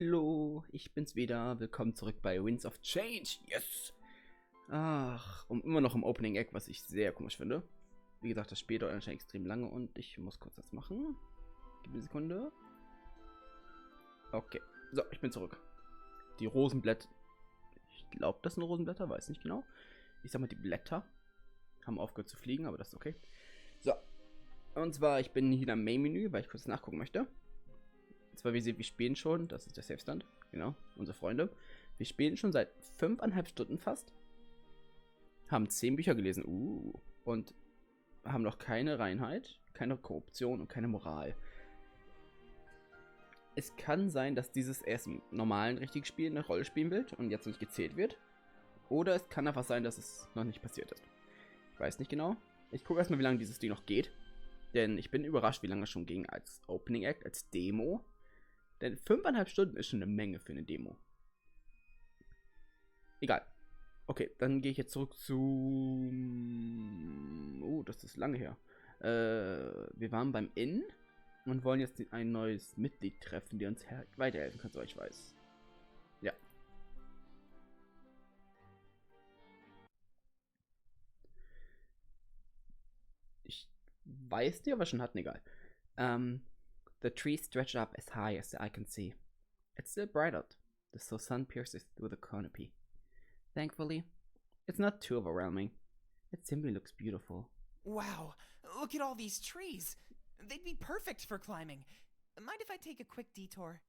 Hallo, ich bin's wieder. Willkommen zurück bei Winds of Change. Yes! Ach, und immer noch im Opening Egg, was ich sehr komisch finde. Wie gesagt, das Spiel dauert anscheinend extrem lange und ich muss kurz das machen. Gib mir eine Sekunde. Okay, so, ich bin zurück. Die Rosenblätter. Ich glaube, das sind Rosenblätter, weiß nicht genau. Ich sag mal, die Blätter haben aufgehört zu fliegen, aber das ist okay. So, und zwar, ich bin hier am Main-Menü, weil ich kurz nachgucken möchte. Und zwar, wir spielen schon, das ist der Safe-Stand, genau, unsere Freunde. Wir spielen schon seit 5,5 Stunden fast. Haben 10 Bücher gelesen, und haben noch keine Reinheit, keine Korruption und keine Moral. Es kann sein, dass dieses erst im normalen richtigen Spiel eine Rolle spielen wird und jetzt nicht gezählt wird. Oder es kann einfach sein, dass es noch nicht passiert ist. Ich weiß nicht genau. Ich gucke erstmal, wie lange dieses Ding noch geht. Denn ich bin überrascht, wie lange es schon ging als Opening Act, als Demo. Denn 5,5 Stunden ist schon eine Menge für eine Demo. Egal. Okay, dann gehe ich jetzt zurück zu... das ist lange her. Wir waren beim Inn und wollen jetzt ein neues Mitglied treffen, der uns weiterhelfen kann, soweit ich weiß. Ja. Ich weiß nicht, ob wir schon hatten, egal. The trees stretch up as high as the eye can see. It's still bright out. The sun pierces through the canopy. Thankfully, it's not too overwhelming. It simply looks beautiful. Wow, look at all these trees. They'd be perfect for climbing. Mind if I take a quick detour?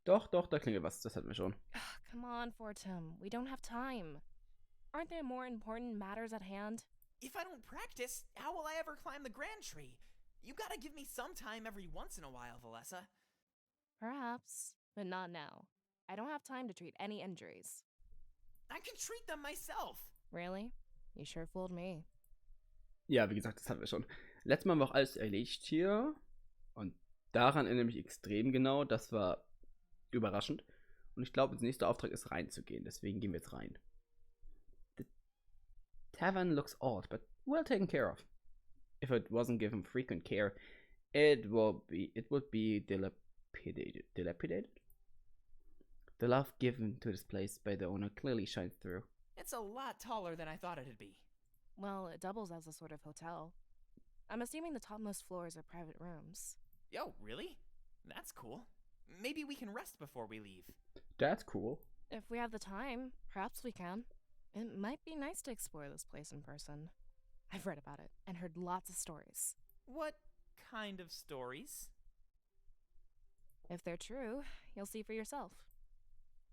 Doch, da klingelt was, das hatten wir schon. Come on, Fortum. We don't have time. Aren't there more important matters at hand? If I don't practice, how will I ever climb the grand tree? You gotta give me some time every once in a while, Valessa. Perhaps, but not now. I don't have time to treat any injuries. I can treat them myself. Really? You sure fooled me. Ja, wie gesagt, das hatten wir schon. Letztes Mal war auch alles erledigt hier. Und daran erinnere ich mich extrem genau. Das war überraschend. Und ich glaube, der nächste Auftrag ist reinzugehen. Deswegen gehen wir jetzt rein. The tavern looks odd, but well taken care of. If it wasn't given frequent care, it would be dilapidated. Dilapidated? The love given to this place by the owner clearly shines through. It's a lot taller than I thought it'd be. Well, it doubles as a sort of hotel. I'm assuming the topmost floors are private rooms. Yo, really? That's cool. Maybe we can rest before we leave. That's cool. If we have the time, perhaps we can. It might be nice to explore this place in person. I've read about it and heard lots of stories. What kind of stories? If they're true, you'll see for yourself.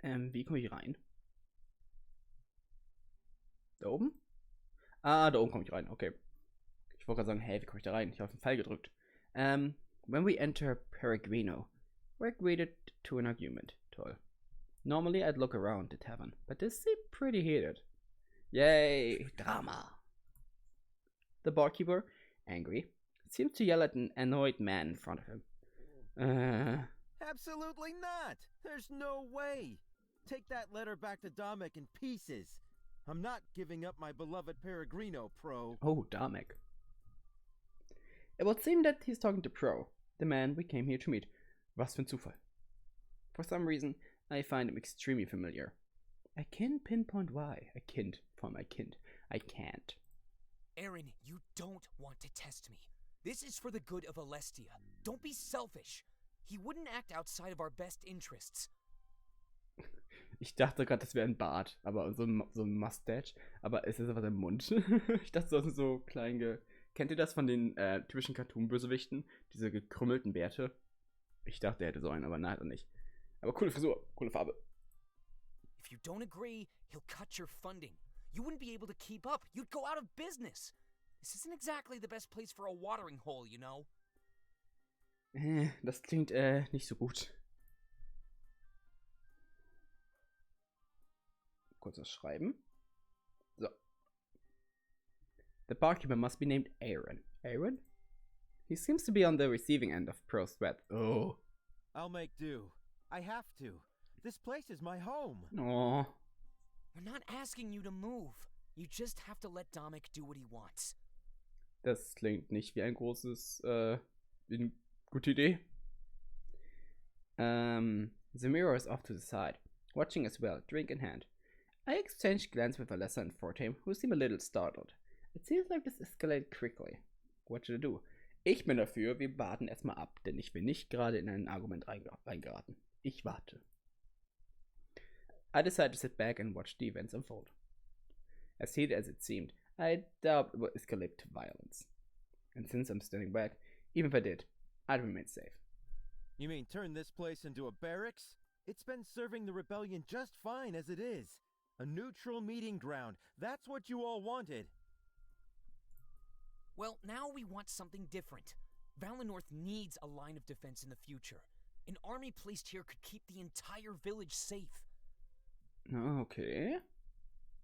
Wie komme ich rein? Da oben? Ah, da oben komme ich rein, okay. Ich wollte gerade sagen, hey, wie komme ich da rein? Ich habe auf den Pfeil gedrückt. When we enter Peregrino, we're greeted to an argument. Toll. Normally I'd look around the tavern, but this seemed pretty heated. Yay, drama. The barkeeper, angry, seems to yell at an annoyed man in front of him. Absolutely not! There's no way! Take that letter back to Domek in pieces. I'm not giving up my beloved Peregrino, Pro. Oh, Damek. It would seem that he's talking to Pro, the man we came here to meet. Was für ein Zufall. For some reason, I find him extremely familiar. I can't pinpoint why. I can't. For my kind. I can't. Aaron, you don't want to test me. This is for the good of Alestia. Don't be selfish. He wouldn't act outside of our best interests. Ich dachte gerade, das wäre ein Bart, aber so ein Mustache. Aber es ist einfach der Mund. Ich dachte, das sind so kleine. Kennt ihr das von den typischen Cartoon-Bösewichten? Diese gekrümmelten Bärte? Ich dachte, er hätte so einen, aber nein, hat er nicht. Aber coole Frisur, coole Farbe. If you don't agree, he'll cut your funding. You wouldn't be able to keep up. You'd go out of business. This isn't exactly the best place for a watering hole, you know? Das klingt nicht so gut. Kurz was schreiben. So. The barkeeper must be named Aaron. Aaron? He seems to be on the receiving end of Pearl's threat. Oh. I'll make do. I have to. This place is my home. Oh. We're not asking you to move. You just have to let Domek do what he wants. Das klingt nicht wie wie eine gute Idee. The mirror is off to the side, watching as well, drink in hand. I exchange glance with Alessa and Fortame, who seem a little startled. It seems like this escalated quickly. What should I do? Ich bin dafür, wir warten erstmal ab, denn ich will nicht gerade in ein Argument reingeraten. Ich warte. I decided to sit back and watch the events unfold. As heated as it seemed, I doubt it would escalate to violence. And since I'm standing back, even if I did, I'd remain safe. You mean turn this place into a barracks? It's been serving the rebellion just fine as it is. A neutral meeting ground. That's what you all wanted. Well, now we want something different. Valinor needs a line of defense in the future. An army placed here could keep the entire village safe. Okay.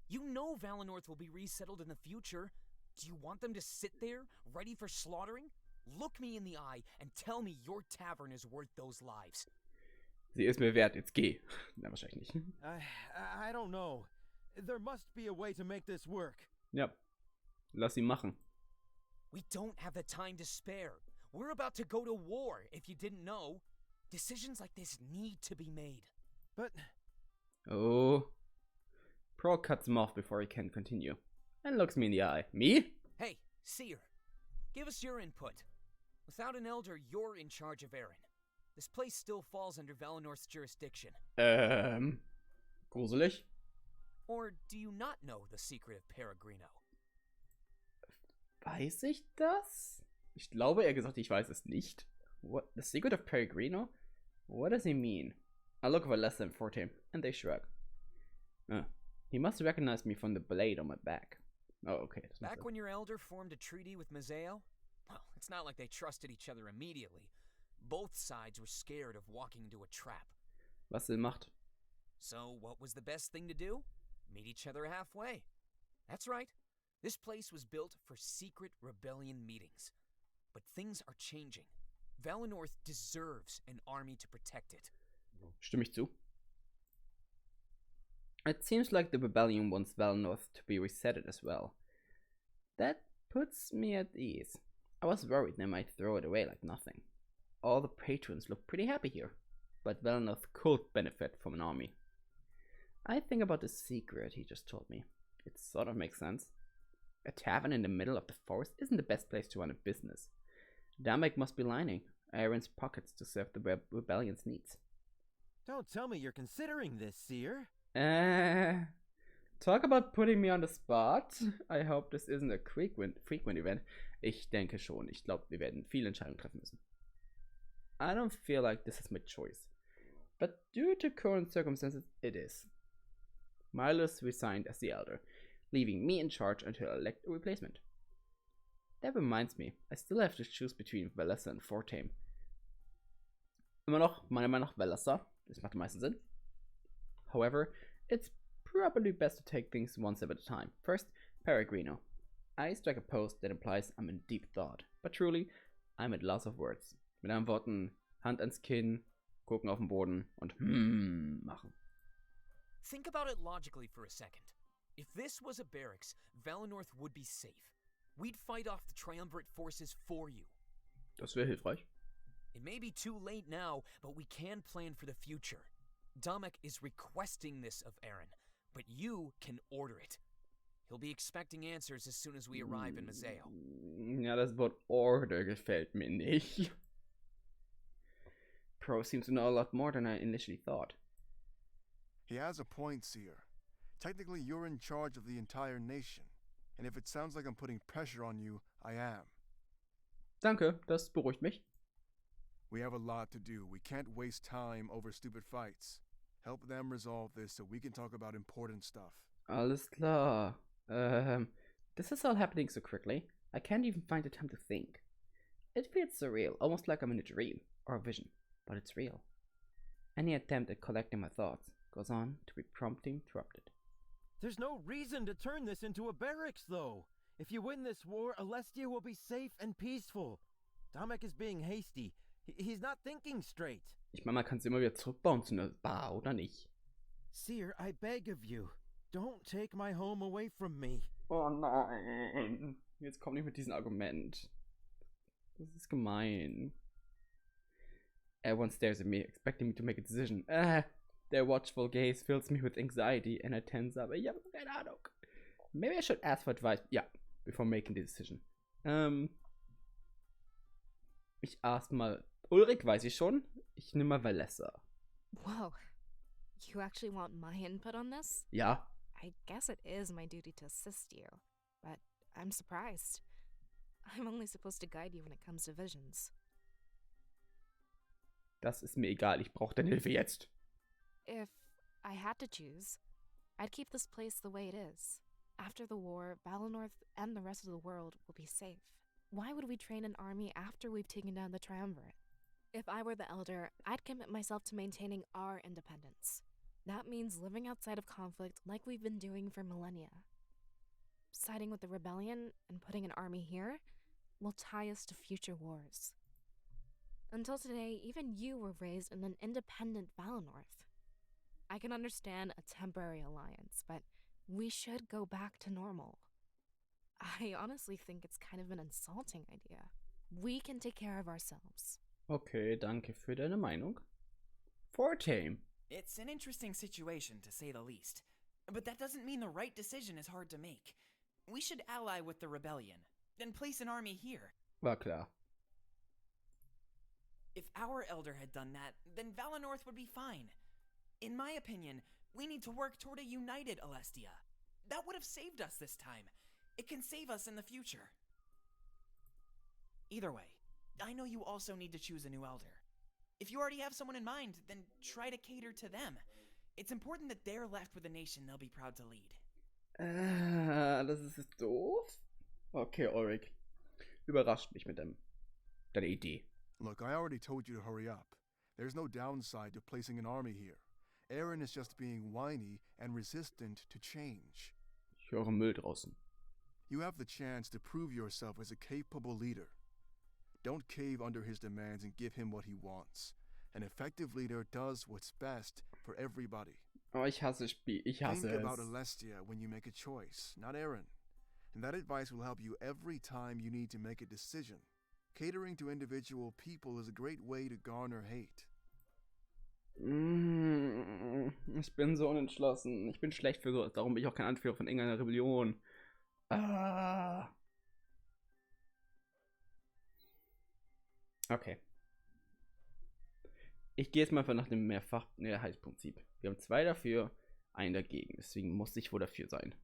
You know Valinor will be resettled in the future. Do you want them to sit there, ready for slaughtering? Look me in the eye and tell me your tavern is worth those lives. Sie ist mir wert, jetzt geh. Na, wahrscheinlich nicht. I don't know. There must be a way to make this work. Ja, lass sie machen. We don't have the time to spare. We're about to go to war, if you didn't know. Decisions like this need to be made. But... Oh. Pro cuts him off before he can continue. And looks me in the eye. Me? Hey, Seer. Give us your input. Without an elder, you're in charge of Eren. This place still falls under Valinor's jurisdiction. Gruselig. Or do you not know the secret of Peregrino? Weiß ich das? Ich glaube, er gesagt, ich weiß es nicht. What? The secret of Peregrino? What does he mean? I look over less than Fortame, and they shrug. He must recognize me from the blade on my back. Oh, okay. Back when your elder formed a treaty with Mazeo? Well, it's not like they trusted each other immediately. Both sides were scared of walking into a trap. Was macht? So what was the best thing to do? Meet each other halfway. That's right. This place was built for secret rebellion meetings. But things are changing. Valinor deserves an army to protect it. Stimme ich zu. It seems like the rebellion wants Valinor to be resetted as well. That puts me at ease. I was worried they might throw it away like nothing. All the patrons look pretty happy here, but Valinor could benefit from an army. I think about the secret he just told me. It sort of makes sense. A tavern in the middle of the forest isn't the best place to run a business. Damek must be lining Eren's pockets to serve the rebellion's needs. Don't tell me you're considering this, Seer. Talk about putting me on the spot. I hope this isn't a frequent event. Ich denke schon. Ich glaube, wir werden viele Entscheidungen treffen müssen. I don't feel like this is my choice, but due to current circumstances, it is. Milos resigned as the elder, leaving me in charge until I elect a replacement. That reminds me, I still have to choose between Valessa and Fortame. Immer noch, meiner Meinung nach, Valessa. Das macht am meisten Sinn. However, it's probably best to take things one step at a time. First, Peregrino. I strike a pose that implies I'm in deep thought, but truly, I'm at loss of words. Mit anderen Worten, Hand ans Kinn, gucken auf den Boden und machen. Think about it logically for a second. If this was a barracks, Valinor would be safe. We'd fight off the triumvirate forces for you. Das wäre hilfreich. It may be too late now, but we can plan for the future. Damek is requesting this of Eren, but you can order it. He'll be expecting answers as soon as we arrive in Mazeo. Ja, das Wort Order gefällt mir nicht. Pro seems to know a lot more than I initially thought. He has a point, Seer. Technically, you're in charge of the entire nation. And if it sounds like I'm putting pressure on you, I am. Danke, das beruhigt mich. We have a lot to do. We can't waste time over stupid fights. Help them resolve this so we can talk about important stuff. Alles klar. This is all happening so quickly, I can't even find the time to think. It feels surreal, almost like I'm in a dream or a vision, but it's real. Any attempt at collecting my thoughts goes on to be promptly interrupted. There's no reason to turn this into a barracks, though. If you win this war, Alestia will be safe and peaceful. Damek is being hasty. He's not thinking straight. Ich meine, man kann es immer wieder zurückbauen zu einer Bar, oder nicht? Seer, I beg of you, don't take my home away from me. Oh nein. Jetzt komm nicht mit diesem Argument. Das ist gemein. Everyone stares at me, expecting me to make a decision. Their watchful gaze fills me with anxiety, and I tense up. Ich habe keine Ahnung. Maybe I should ask for advice. Yeah, before making the decision. Ich ask mal. Ulrich weiß ich schon. Ich nehme mal Valessa. Whoa. You actually want my input on this? Ja. I guess it is my duty to assist you, but I'm surprised. I'm only supposed to guide you when it comes to visions. Das ist mir egal. Ich brauche deine Hilfe jetzt. If I had to choose, I'd keep this place the way it is. After the war, Valinor and the rest of the world will be safe. Why would we train an army after we've taken down the Triumvirate? If I were the Elder, I'd commit myself to maintaining our independence. That means living outside of conflict like we've been doing for millennia. Siding with the rebellion and putting an army here will tie us to future wars. Until today, even you were raised in an independent Valinor. I can understand a temporary alliance, but we should go back to normal. I honestly think it's kind of an insulting idea. We can take care of ourselves. Okay, danke für deine Meinung. Fortame. It's an interesting situation, to say the least. But that doesn't mean the right decision is hard to make. We should ally with the rebellion, then place an army here. War klar. If our elder had done that, then Valinor would be fine. In my opinion, we need to work toward a united Alestia. That would have saved us this time. It can save us in the future. Either way, I know you also need to choose a new elder. If you already have someone in mind, then try to cater to them. It's important that they're left with a nation they'll be proud to lead. Das ist doof. Okay, Ulrich. Überrascht mich mit deiner Idee. Look, I already told you to hurry up. There's no downside to placing an army here. Aaron is just being whiny and resistant to change. Ich höre Müll draußen. You have the chance to prove yourself as a capable leader. Don't cave under his demands and give him what he wants. An effective leader does what's best for everybody. Oh, ich hasse Spiel. Ich hasse Think about es. Alestia when you make a choice, not Aaron. And that advice will help you every time you need to make a decision. Catering to individual people is a great way to garner hate. Ich bin so unentschlossen. Ich bin schlecht für sowas. Darum bin ich auch kein Anführer von irgendeiner Rebellion. Okay. Ich gehe jetzt mal einfach nach dem Mehrheitsprinzip. Wir haben 2 dafür, 1 dagegen. Deswegen muss ich wohl dafür sein.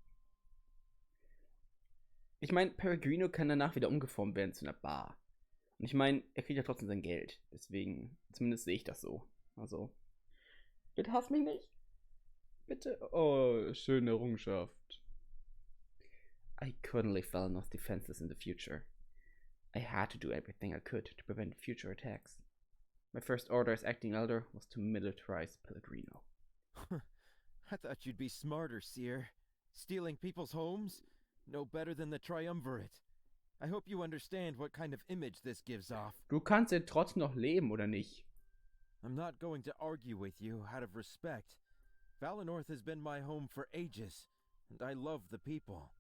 Ich meine, Peregrino kann danach wieder umgeformt werden zu einer Bar. Und ich meine, er kriegt ja trotzdem sein Geld. Deswegen, zumindest sehe ich das so. Also, bitte hasst mich nicht. Bitte. Oh, schöne Errungenschaft. I couldn't leave Valinor defenseless in the future. I had to do everything I could to prevent future attacks. My first order as acting elder was to militarize Pellegrino. I thought you'd be smarter, Seer. Stealing people's homes? No better than the Triumvirate. I hope you understand what kind of image this gives off. Du kannst ja trotzdem noch leben, oder nicht? I'm not going to argue with you out of respect. Valinor has been my home for ages, and I love the people.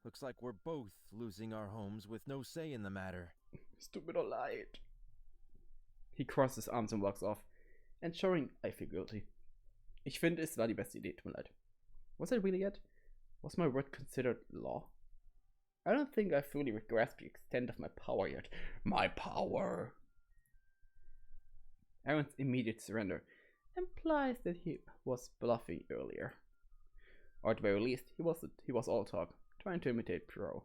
Looks like we're both losing our homes with no say in the matter. Es tut mir doch leid. He crosses his arms and walks off, ensuring I feel guilty. Ich finde, es war die beste Idee, tut mir leid. Was it really it? Was my word considered law? I don't think I fully grasped the extent of my power yet. My power! Aaron's immediate surrender implies that he was bluffing earlier. Or at the very least, he was all talk, trying to imitate Pro.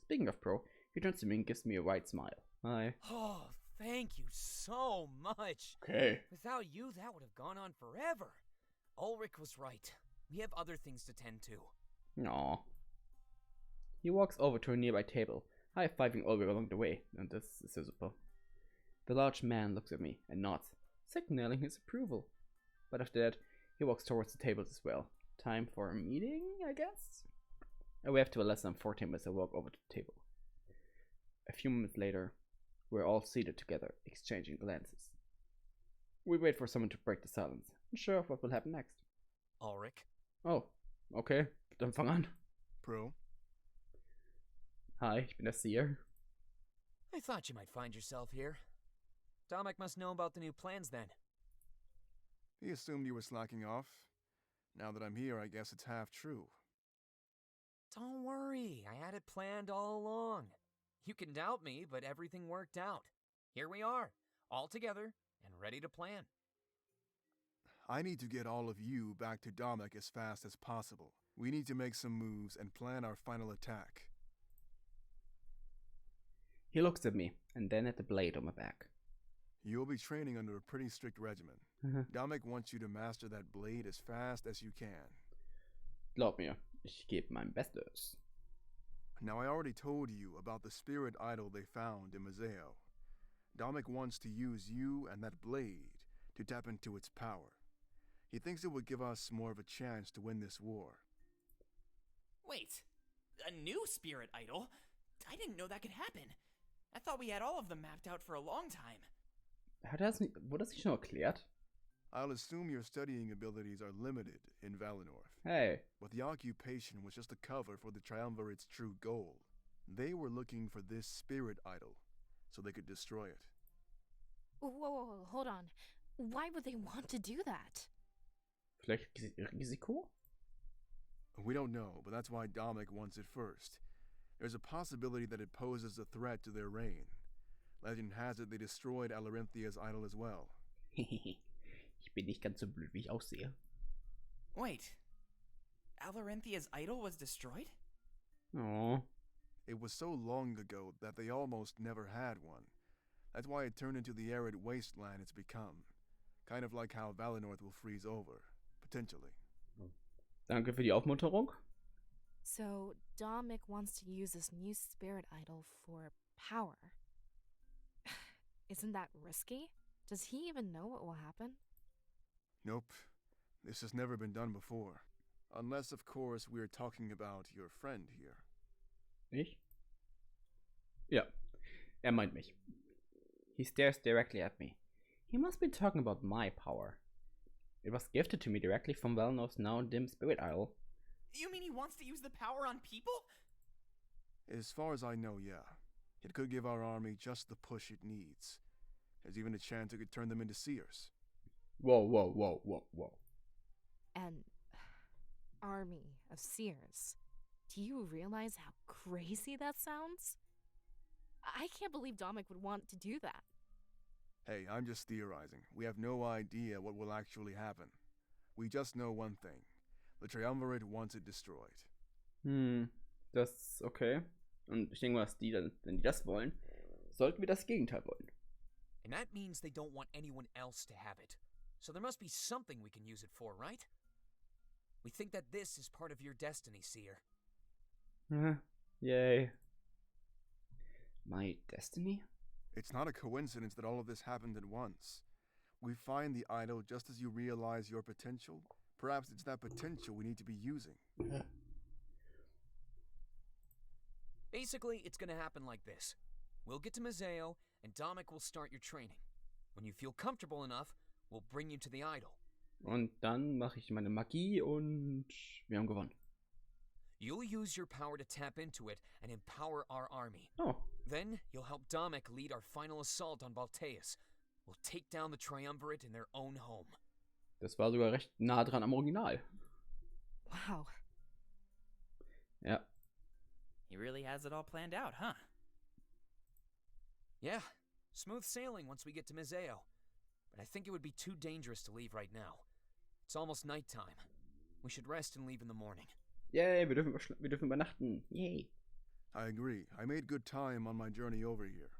Speaking of Pro, he turns to me and gives me a wide smile. Hi. Oh, thank you so much. Okay. Without you, that would have gone on forever. Ulrich was right. We have other things to tend to. Aw. He walks over to a nearby table, high-fiving Ulrich along the way, and this is super. The large man looks at me and nods, signaling his approval. But after that, he walks towards the tables as well. Time for a meeting, I guess? I wave to Alessa and Fortame as I walk over to the table. A few moments later, we're all seated together, exchanging glances. We wait for someone to break the silence, unsure of what will happen next. Ulrich. Oh, okay, dann fang an. Pro? Hi, ich bin der Seher. I thought you might find yourself here. Domek must know about the new plans then. He assumed you were slacking off. Now that I'm here, I guess it's half true. Don't worry, I had it planned all along. You can doubt me, but everything worked out. Here we are, all together and ready to plan. I need to get all of you back to Domek as fast as possible. We need to make some moves and plan our final attack. He looks at me, and then at the blade on my back. You'll be training under a pretty strict regimen. Domek wants you to master that blade as fast as you can. Glaub mir, ich gebe mein Bestes. Now, I already told you about the spirit idol they found in Museo. Domek wants to use you and that blade to tap into its power. He thinks it would give us more of a chance to win this war. Wait, a new spirit idol? I didn't know that could happen. I thought we had all of them mapped out for a long time. Wurde das nicht schon erklärt? I'll assume your studying abilities are limited in Valinor. Hey. But the occupation was just a cover for the Triumvirate's true goal. They were looking for this spirit idol, so they could destroy it. Whoa, hold on. Why would they want to do that? Vielleicht Risiko? We don't know, but that's why Domek wants it first. There's a possibility that it poses a threat to their reign. Legend has it they destroyed Alarinthia's idol as well. Ich bin nicht ganz so blöd, wie ich aussehe. Wait, Alarinthia's idol was destroyed? Oh. It was so long ago that they almost never had one. That's why it turned into the arid wasteland it's become. Kind of like how Valinor will freeze over, potentially. Danke für die Aufmunterung. So, Domek wants to use this new spirit idol for power. Isn't that risky? Does he even know what will happen? Nope. This has never been done before. Unless, of course, we're talking about your friend here. Ich? Ja, meint mich. He stares directly at me. He must be talking about my power. It was gifted to me directly from Valinor's now dim spirit idol. You mean he wants to use the power on people? As far as I know, yeah. It could give our army just the push it needs. There's even a chance it could turn them into seers. Whoa. An army of seers. Do you realize how crazy that sounds? I can't believe Domek would want to do that. Hey, I'm just theorizing. We have no idea what will actually happen. We just know one thing. The Triumvirate wants it destroyed. Das ist okay. Und ich denke mal, dass wenn die das wollen, sollten wir das Gegenteil wollen. And that means they don't want anyone else to have it. So there must be something we can use it for, right? We think that this is part of your destiny, Seer. Yay. My destiny? It's not a coincidence that all of this happened at once. We find the idol just as you realize your potential. Perhaps it's that potential we need to be using. Basically, it's gonna happen like this. We'll get to Museo, and Domek will start your training. When you feel comfortable enough, we'll bring you to the idol. Und dann mache ich meine Magie und wir haben gewonnen. You'll use your power to tap into it and empower our army. Oh. Then you'll help Domek lead our final assault on Balteus. We'll take down the Triumvirate in their own home. Das war sogar recht nah dran am Original. Wow. Ja. He really has it all planned out, huh? Yeah, smooth sailing once we get to Museo. But I think it would be too dangerous to leave right now. It's almost nighttime. We should rest and leave in the morning. Yay, wir dürfen übernachten. Yay. I agree. I made good time on my journey over here.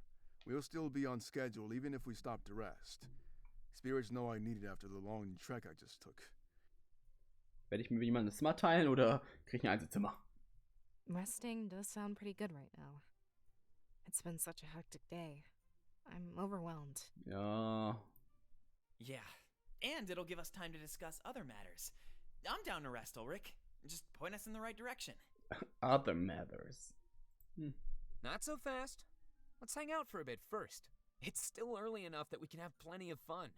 We'll still be on schedule even if we stop to rest. Spirits know I need it after the long trek I just took. Werde ich mir mit jemandem das Zimmer teilen oder kriege ich ein Einzelzimmer? Resting does sound pretty good right now. It's been such a hectic day. I'm overwhelmed. Ja. Yeah, and it'll give us time to discuss other matters. I'm down to rest, Ulrich. Just point us in the right direction. Other matters. Not so fast. Let's hang out for a bit first. It's still early enough that we can have plenty of fun.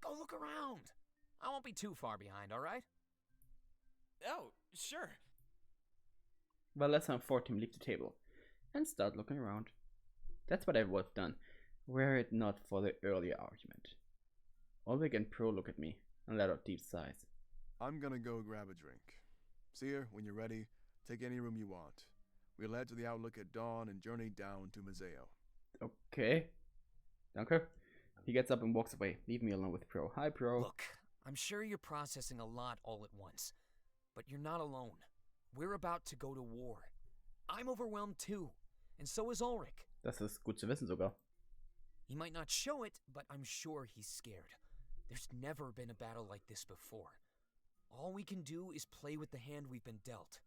Go look around. I won't be too far behind, all right? Oh, sure. Well, let's inform him leave the table and start looking around. That's what I would have done. Were it not for the earlier argument. Ulrich and Pro look at me and let out deep sighs. I'm gonna go grab a drink. Seher, when you're ready, take any room you want. We'll head to the Outlook at dawn and journey down to Museo. Okay. Danke. He gets up and walks away, leaving me alone with Pro. Hi, Pro. Look, I'm sure you're processing a lot all at once, but you're not alone. We're about to go to war. I'm overwhelmed too, and so is Ulrich. Das ist gut zu wissen sogar. He might not show it, but I'm sure he's scared. There's never been a battle like this before. All we can do is play with the hand we've been dealt.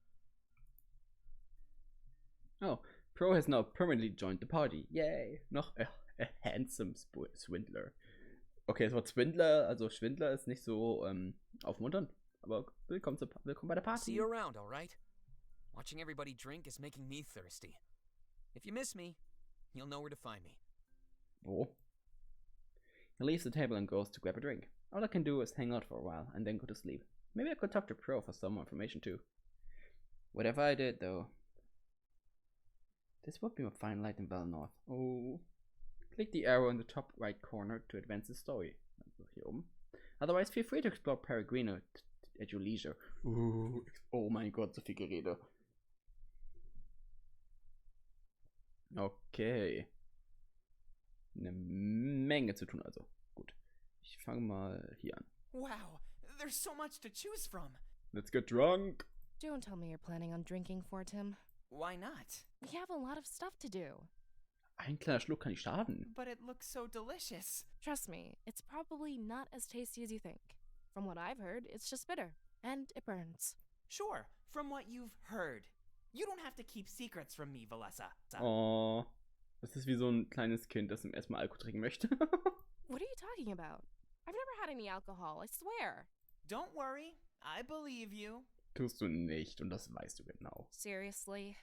Oh, Pro has now permanently joined the party. Yay! Noch a handsome Swindler. Okay, das Wort Swindler, also Schwindler ist nicht so aufmunternd, aber willkommen bei der Party. See you around, all right? Watching everybody drink is making me thirsty. If you miss me, you'll know where to find me. Oh. He leaves the table and goes to grab a drink. All I can do is hang out for a while and then go to sleep. Maybe I could talk to Pro for some more information too. Whatever I did though, this would be a fine light in Valinor. Oh. Click the arrow in the top right corner to advance the story. Also hier oben. Otherwise, feel free to explore Peregrino at your leisure. Oh mein Gott, so viel Gerede. Okay. Eine Menge zu tun also. Gut. Ich fange mal hier an. Wow, there's so much to choose from. Let's get drunk. Don't tell me you're planning on drinking for Tim. Why not? We have a lot of stuff to do. Ein kleiner Schluck kann nicht schaden. But it looks so delicious. Trust me, it's probably not as tasty as you think. From what I've heard, it's just bitter. And it burns. Sure, from what you've heard. You don't have to keep secrets from me, Valessa. Oh, das ist wie so ein kleines Kind, das zum ersten Mal Alkohol trinken möchte. What are you talking about? I've never had any alcohol, I swear. Don't worry, I believe you. Tust du nicht und das weißt du genau. Seriously?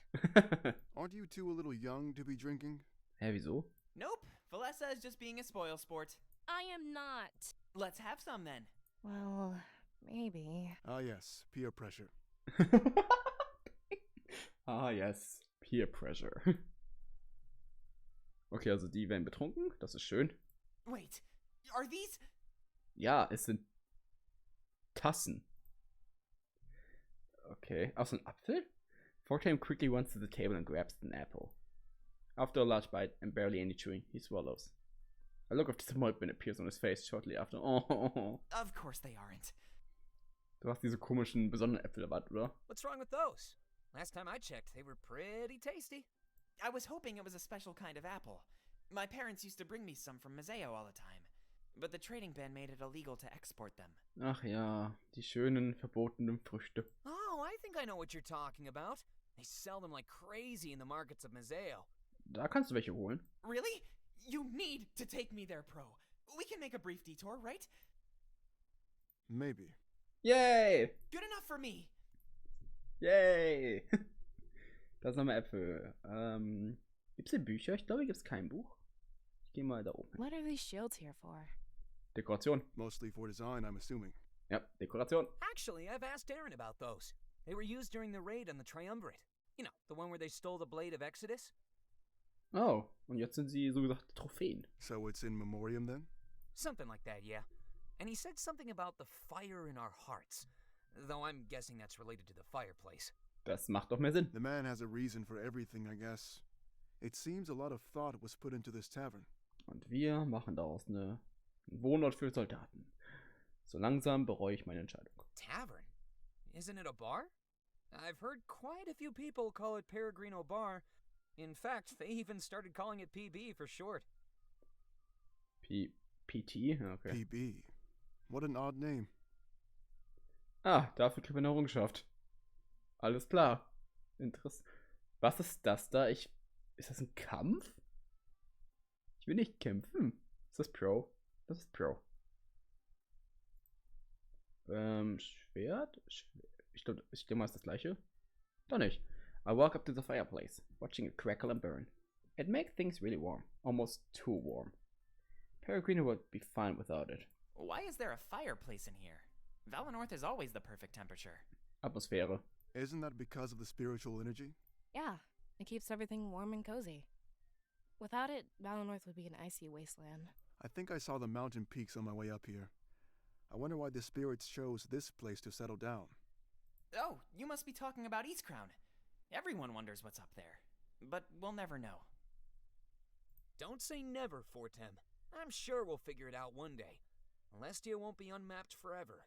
Aren't you two a little young to be drinking? Hä, wieso? Nope, Valessa is just being a spoilsport. I am not. Let's have some then. Well, maybe. Ah, yes, peer pressure. Ah, yes. Peer pressure. Okay, also die werden betrunken. Das ist schön. Wait, are these... Ja, es sind Tassen. Okay. Auch so ein Apfel? Fortame quickly runs to the table and grabs an apple. After a large bite and barely any chewing, he swallows. A look of disappointment appears on his face shortly after. Oh. Of course they aren't. Du hast diese komischen, besonderen Äpfel erwartet, oder? What's wrong with those? Last time I checked, they were pretty tasty. I was hoping it was a special kind of apple. My parents used to bring me some from Museo all the time. But the trading ban made it illegal to export them. Ach ja, die schönen, verbotenen Früchte. Oh, I think I know what you're talking about. They sell them like crazy in the markets of Museo. Da kannst du welche holen. Really? You need to take me there, Pro. We can make a brief detour, right? Maybe. Yay! Good enough for me. Yay! Da sind nochmal Äpfel. Gibt's hier Bücher? Ich glaube, hier gibt's kein Buch. Ich gehe mal da oben. What are these shields here for? Dekoration. Mostly for design, I'm assuming. Ja, Dekoration. Actually, I've asked Aaron about those. They were used during the raid on the Triumvirate. You know, the one where they stole the blade of Exodus? Oh, und jetzt sind sie so gesagt Trophäen. So it's in memoriam then? Something like that, yeah. And he said something about the fire in our hearts. Though I'm guessing that's related to the fireplace. Das macht doch mehr Sinn. The man has a reason for everything, I guess. It seems a lot of thought was put into this tavern. Und wir machen daraus einen Wohnort für Soldaten. So langsam bereue ich meine Entscheidung. Tavern? Isn't it a bar? I've heard quite a few people call it Peregrino Bar. In fact, they even started calling it PB for short. PT? Okay. PB. What an odd name. Ah, dafür kriegen wir eine Errungenschaft. Alles klar. Interessant. Was ist das da? Ist das ein Kampf? Ich will nicht kämpfen. Ist das Pro? Das ist Pro. Schwert? Ich denke mal, ist das gleiche. Doch nicht. I walk up to the fireplace, watching it crackle and burn. It makes things really warm. Almost too warm. Peregrino would be fine without it. Why is there a fireplace in here? Valinor is always the perfect temperature. Atmosphäre. Isn't that because of the spiritual energy? Yeah, it keeps everything warm and cozy. Without it, Valinor would be an icy wasteland. I think I saw the mountain peaks on my way up here. I wonder why the spirits chose this place to settle down. Oh, you must be talking about Eastcrown. Everyone wonders what's up there. But we'll never know. Don't say never, Fortem. I'm sure we'll figure it out one day. Alestia won't be unmapped forever.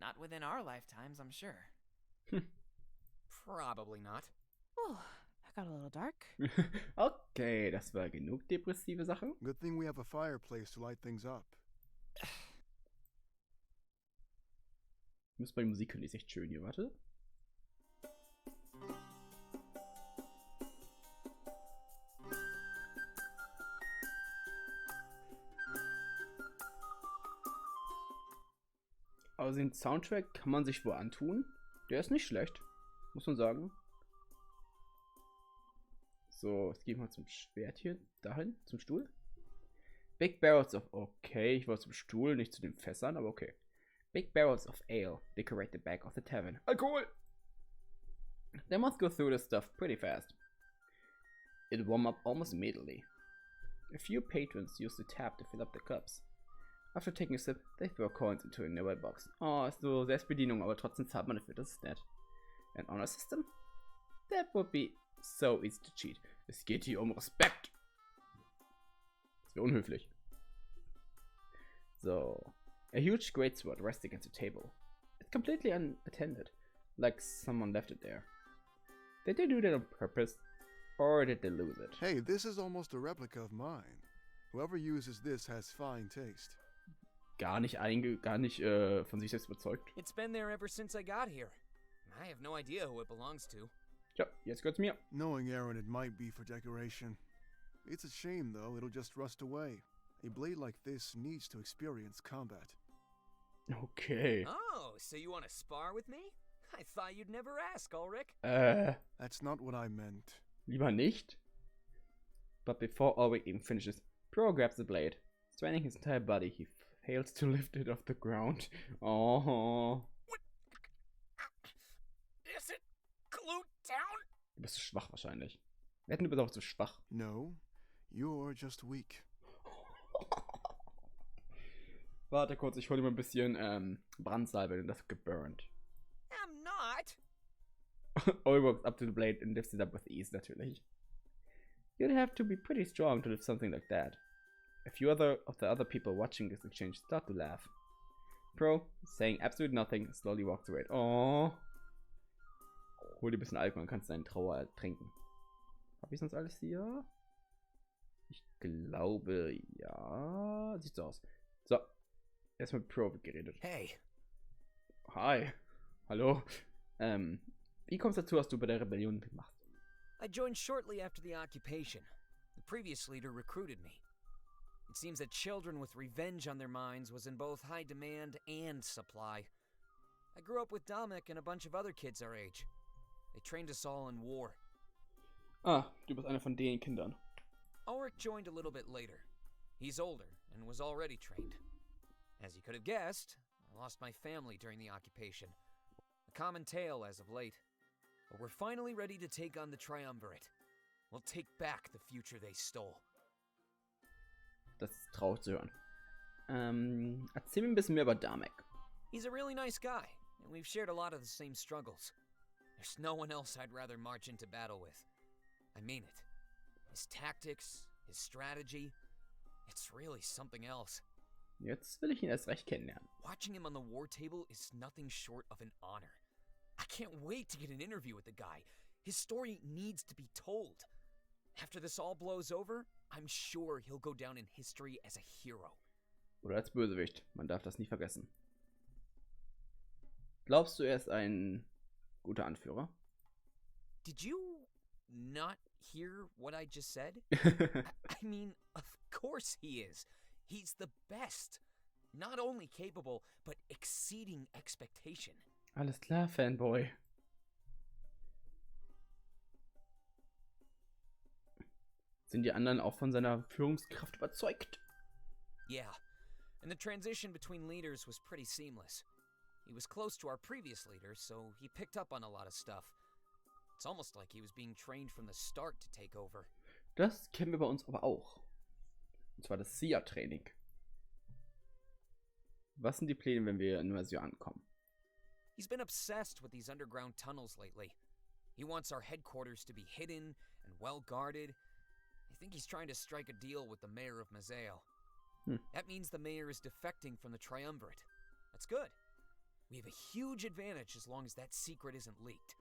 Not within our lifetimes, I'm sure. Probably not. Oh, that got a little dark. Okay, das war genug depressive Sache. Good thing we have a fireplace to light things up. Ich muss bei der Musik hören, die ist echt schön hier, warte. Also den Soundtrack kann man sich wohl antun. Der ist nicht schlecht, muss man sagen. So, jetzt gehen wir mal zum Schwert hier, dahin, zum Stuhl. Big barrels of... Okay, ich wollte zum Stuhl, nicht zu den Fässern, aber okay. Big barrels of ale decorate the back of the tavern. Alkohol! They must go through this stuff pretty fast. It warm up almost immediately. A few patrons use the tap to fill up the cups. After taking a sip, they throw coins into a nearby box. Oh, ist so Selbstbedienung, aber trotzdem zahlt man dafür, das ist nett. An honor system? That would be so easy to cheat. Es geht hier um Respekt. Das wäre unhöflich. So. A huge greatsword rests against the table. It's completely unattended, like someone left it there. Did they do that on purpose, or did they lose it? Hey, this is almost a replica of mine. Whoever uses this has fine taste. Gar nicht von sich selbst überzeugt. It's been there ever since I got here. I have no idea who it belongs to. Tja, jetzt gehört's mir. Knowing Aaron, it might be for decoration. It's a shame, though. It'll just rust away. A blade like this needs to experience combat. Okay. Oh, so you want to spar with me? I thought you'd never ask, Ulrich. That's not what I meant. Lieber nicht. But before Ulrich even finishes, Pro grabs the blade. Straining his entire body, he fails to lift it off the ground. Oh. What? Is it glued down? Du bist schwach wahrscheinlich. Wetten, du bist auch zu schwach. No, you're just weak. Warte kurz, ich hole dir mal ein bisschen Brandsalbe, denn das geburnt. I'm not. Oi walks up to the blade and lifts it up with ease, natürlich. You'd have to be pretty strong to lift something like that. A few of the other people watching this exchange start to laugh. Pro, saying absolutely nothing, slowly walks away. Oh. Hol dir ein bisschen Alkohol, dann kannst du deine Trauer ertränken. Hab ich sonst alles hier? Ich glaube, ja. Sieht so aus. So. Erstmal mit Pro geredet. Hey. Hi. Hallo. Wie kommst du dazu, was du bei der Rebellion machst? I joined shortly after the occupation. The previous leader recruited me. It seems that children with revenge on their minds was in both high demand and supply. I grew up with Dominic and a bunch of other kids our age. They trained us all in war. Ah, du bist einer von den Kindern. Ulrich joined a little bit later. He's older and was already trained. As you could have guessed, I lost my family during the occupation. A common tale as of late. But we're finally ready to take on the Triumvirate. We'll take back the future they stole. Das ist traurig zu hören. Erzähl mir ein bisschen mehr über Damek. He's a really nice guy, and we've shared a lot of the same struggles. There's no one else I'd rather march into battle with. I mean it. His tactics, his strategy, it's really something else. Jetzt will ich ihn erst recht kennenlernen. Watching him on the war table is nothing short of an honor. I can't wait to get an interview with the guy. His story needs to be told. After this all blows over, I'm sure he'll go down in history as a hero. Oder als Bösewicht. Man darf das nie vergessen. Glaubst du, er ist ein guter Anführer? Did you not hear what I just said? I mean, of course he is. He's the best. Not only capable, but exceeding expectation. Alles klar, Fanboy. Sind die anderen auch von seiner Führungskraft überzeugt? Yeah, and the transition between leaders was pretty seamless. He was close to our previous leader, so he picked up on a lot of stuff. It's almost like he was being trained from the start to take over. Das kennen wir bei uns aber auch. Und zwar das Seher-Training. Was sind die Pläne, wenn wir in Masio ankommen? He's been obsessed with these underground tunnels lately. He wants our headquarters to be hidden and well guarded. I think he's trying to strike a deal with the mayor of Mazeo. That means the mayor is defecting from the triumvirate. That's good. We have a huge advantage as long as that secret isn't leaked.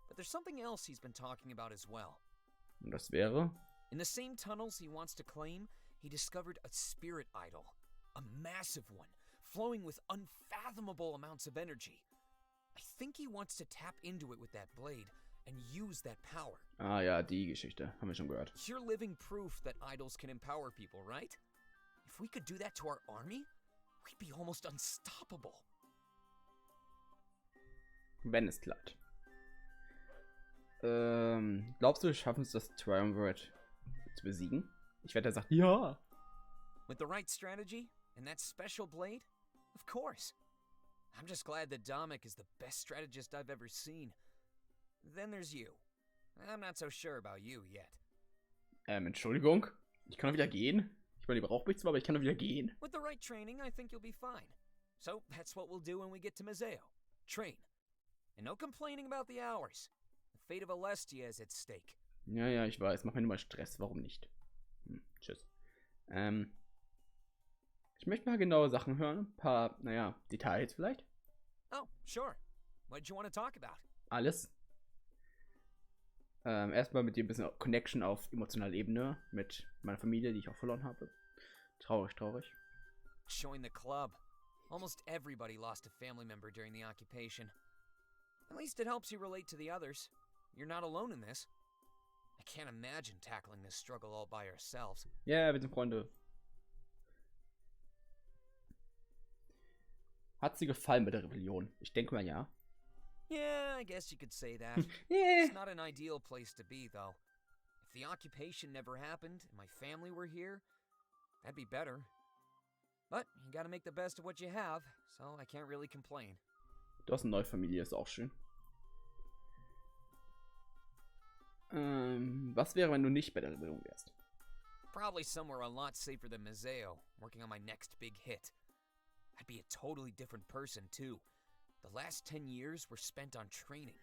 But there's something else he's been talking about as well. Und das wäre? In the same tunnels he wants to claim, he discovered a spirit idol. A massive one, flowing with unfathomable amounts of energy. I think he wants to tap into it with that blade and use that power. Ah ja, die Geschichte. Haben wir schon gehört. You're living proof that idols can empower people, right? If we could do that to our army, we'd be almost unstoppable. Wenn es klappt. Glaubst du, wir schaffen es, das Triumvirate zu besiegen? Ich werde, er sagt, ja. With the right strategy and that special blade, of course. I'm just glad that Dominic is the best strategist I've ever seen. Then there's you. I'm not so sure about you yet. Entschuldigung? Ich kann doch wieder gehen? Ich meine, ihr braucht mich zwar, aber ich kann doch wieder gehen. With the right training, I think you'll be fine. So that's what we'll do when we get to Mazeo. Train. And no complaining about the hours. The fate of Alestia is at stake. Ja, ich weiß. Mach mir nur mal Stress. Warum nicht? Tschüss. Ich möchte mal genaue Sachen hören. Ein paar, Details vielleicht. Oh, sure. What did you want to talk about? Alles. Erstmal mit dir ein bisschen Connection auf emotionaler Ebene mit meiner Familie, die ich auch verloren habe. Traurig. Join the club. Almost everybody lost a family member during the occupation. At least it helps you relate to the others. You're not alone in this. I can't imagine tackling this struggle all by ourselves. Ja, wir sind Freunde. Hat sie gefallen mit der Rebellion? Ich denke mal ja. Yeah, I guess you could say that. Yeah. It's not an ideal place to be, though. If the occupation never happened and my family were here, that'd be better. But you gotta make the best of what you have, so I can't really complain. Du hast eine neue Familie, ist auch schön. Was wäre, wenn du nicht bei der Rebellion wärst? Probably somewhere a lot safer than Mazeo, working on my next big hit. I'd be a totally different person, too. The last 10 years were spent on training.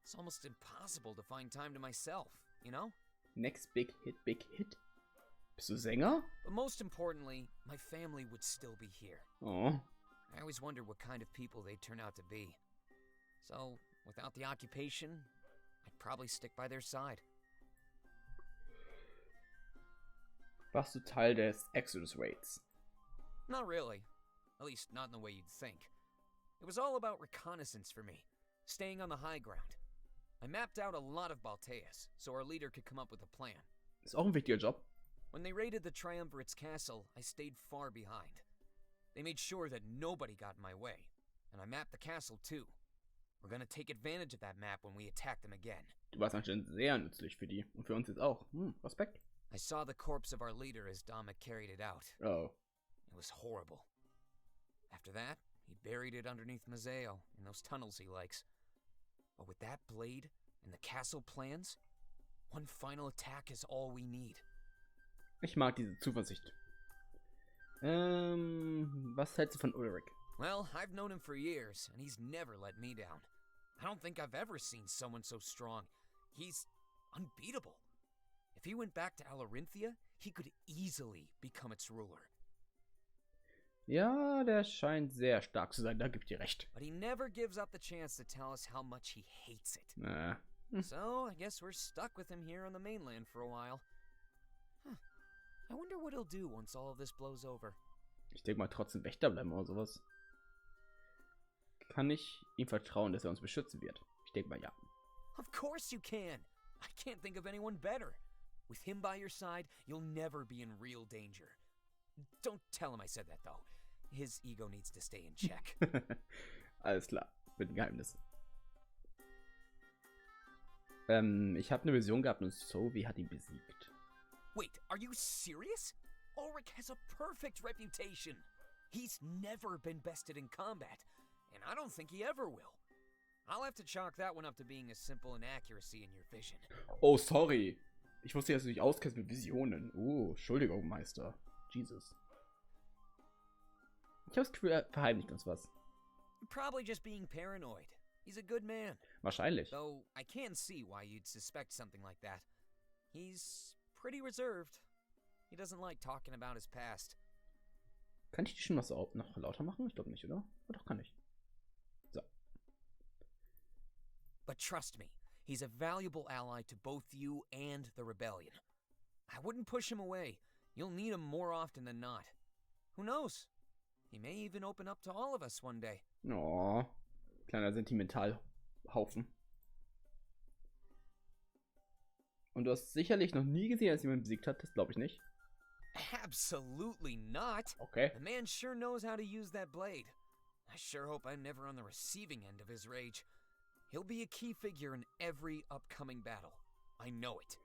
It's almost impossible to find time to myself, you know? Next big hit, big hit? Bist du Sänger? But most importantly, my family would still be here. Oh. I always wondered what kind of people they'd turn out to be. So, without the occupation, I'd probably stick by their side. Warst du Teil des Exodus Raids? Not really. At least not in the way you'd think. It was all about reconnaissance for me, staying on the high ground. I mapped out a lot of Balteas, so our leader could come up with a plan. Ist auch ein wichtiger Job. When they raided the Triumvirate's castle, I stayed far behind. They made sure that nobody got in my way, and I mapped the castle too. We're gonna take advantage of that map when we attack them again. Du warst anscheinend sehr nützlich für die und für uns jetzt auch. Respekt. I saw the corpse of our leader as Dominic carried it out. Oh. It was horrible. After that, he buried it underneath Mazeo in those tunnels he likes. But with that blade and the castle plans, one final attack is all we need. Ich mag diese Zuversicht. Was hältst du von Ulrich? Well, I've known him for years, and he's never let me down. I don't think I've ever seen someone so strong. He's unbeatable. If he went back to Alarinthia, he could easily become its ruler. Ja, der scheint sehr stark zu sein, da gebe ich dir recht. But he never gives up the chance to tell us how much he hates it. So, I guess we're stuck with him here on the mainland for a while. I wonder what he'll do once all of this blows over. Ich denke mal trotzdem Wächter bleiben oder sowas. Kann ich ihm vertrauen, dass er uns beschützen wird? Ich denke mal ja. Of course you can. I can't think of anyone better. With him by your side, you'll never be in real danger. Don't tell him I said that though. His ego needs to stay in check. Alles klar, mit dem Geheimnis. Ich habe eine Vision gehabt und Sophie hat ihn besiegt. Wait, are you serious? Ulrich has a perfect reputation. He's never been bested in combat, and I don't think he ever will. I'll have to chalk that one up to being a simple inaccuracy in your vision. Oh, sorry. Ich wusste, dass du dich auskennst mit Visionen. Oh, Entschuldigung, Meister. Jesus. Ich habe das Gefühl, er verheimlicht uns was. Probably just being paranoid. He's a good man. Wahrscheinlich. Though I can see why you'd suspect something like that. He's pretty reserved. He doesn't like talking about his past. Kann ich die schon noch lauter machen? Ich glaube nicht, oder? Oh, doch, kann ich. So. But trust me, he's a valuable ally to both you and the rebellion. I wouldn't push him away. You'll need him more often than not. Who knows? He may even open up to all of us one day. Oh, kleiner Sentimentalhaufen. Und du hast sicherlich noch nie gesehen, als jemand besiegt hat. Das glaube ich nicht. Absolutely not. Okay. The man sure knows how to use that blade. I sure hope I'm never on the receiving end of his rage. He'll be a key figure in every upcoming battle. I know it.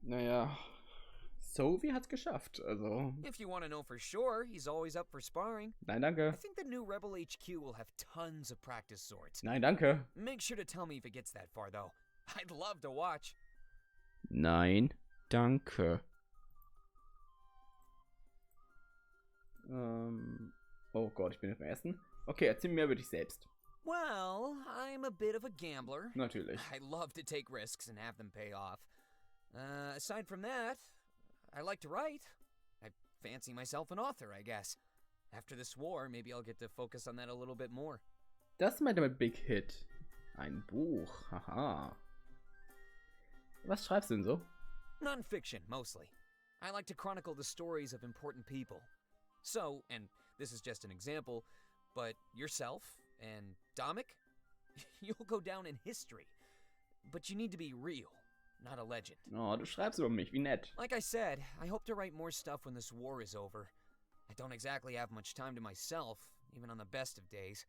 Naja. Sophie hat's geschafft, also. If you want to know for sure, he's always up for sparring. Nein, danke. I think the new Rebel HQ will have tons of practice swords. Nein, danke. Make sure to tell me if it gets that far, though. I'd love to watch. Nein, danke. Oh Gott, ich bin jetzt beim ersten. Okay, erzähl mir mehr über dich selbst. Well, I'm a bit of a gambler. Natürlich. I love to take risks and have them pay off. Aside from that, I like to write. I fancy myself an author, I guess. After this war, maybe I'll get to focus on that a little bit more. Das meint er mit Big Hit. Ein Buch, haha. Was schreibst du denn so? Non-fiction, mostly. I like to chronicle the stories of important people. So, and this is just an example, but yourself and Dominic, you'll go down in history. But you need to be real, not a legend. Oh, du schreibst über mich, wie nett. Like I said, I hope to write more stuff when this war is over. I don't exactly have much time to myself, even on the best of days.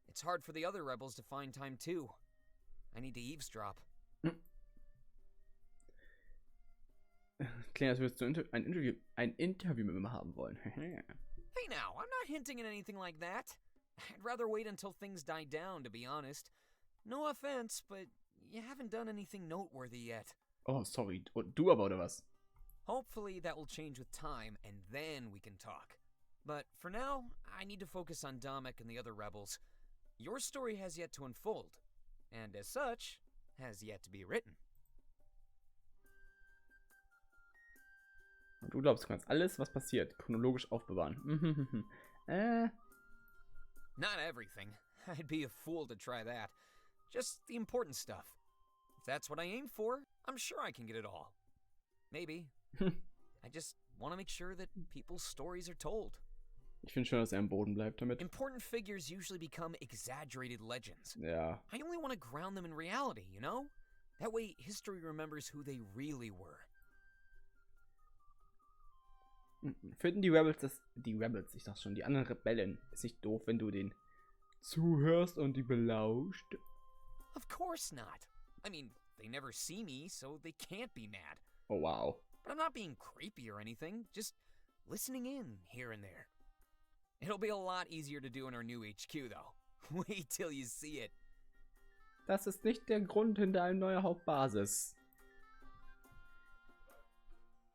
It's hard for the other rebels to find time too. I need to eavesdrop. Klingt, als würdest du ein Interview mit mir haben wollen. Hey now, I'm not hinting at anything like that. I'd rather wait until things die down, to be honest. No offense, but you haven't done anything noteworthy yet. Oh, sorry. Und du aber, oder was? Hopefully that will change with time, and then we can talk. But for now, I need to focus on Dominic and the other rebels. Your story has yet to unfold, and as such, has yet to be written. Und du glaubst, du kannst alles, was passiert, chronologisch aufbewahren. Not everything. I'd be a fool to try that. Just the important stuff. If that's what I aim for, I'm sure I can get it all. Maybe. I just want to make sure that people's stories are told. Ich finde schon, dass er am Boden bleibt damit. Important figures usually become exaggerated legends. Ja. I only want to ground them in reality, you know? That way history remembers who they really were. Finden die Rebels ich sag schon, die anderen Rebellen, ist nicht doof, wenn du den zuhörst und die belauscht? Of course not. I mean, they never see me, so they can't be mad. Oh, wow. But I'm not being creepy or anything, just listening in here and there. It'll be a lot easier to do in our new HQ, though. Wait till you see it. Das ist nicht der Grund hinter einer neuen Hauptbasis.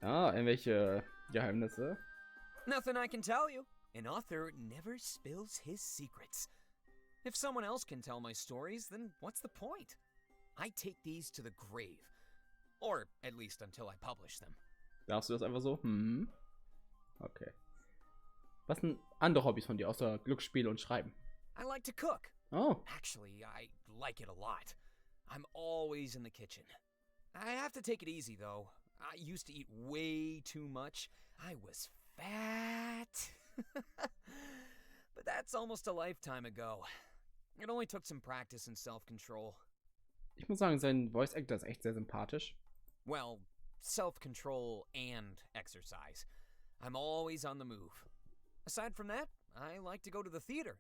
Ah, irgendwelche Geheimnisse? Nothing I can tell you. An author never spills his secrets. If someone else can tell my stories, then what's the point? I take these to the grave. Or at least until I publish them. Darfst du das einfach so? Okay. Was sind andere Hobbys von dir, außer Glücksspiele und Schreiben? I like to cook. Oh. Actually, I like it a lot. I'm always in the kitchen. I have to take it easy, though. I used to eat way too much. I was fat. But that's almost a lifetime ago. It only took some practice and self-control. Ich muss sagen, sein Voice Actor ist echt sehr sympathisch. Well, self-control and exercise. I'm always on the move. Aside from that, I like to go to the theater.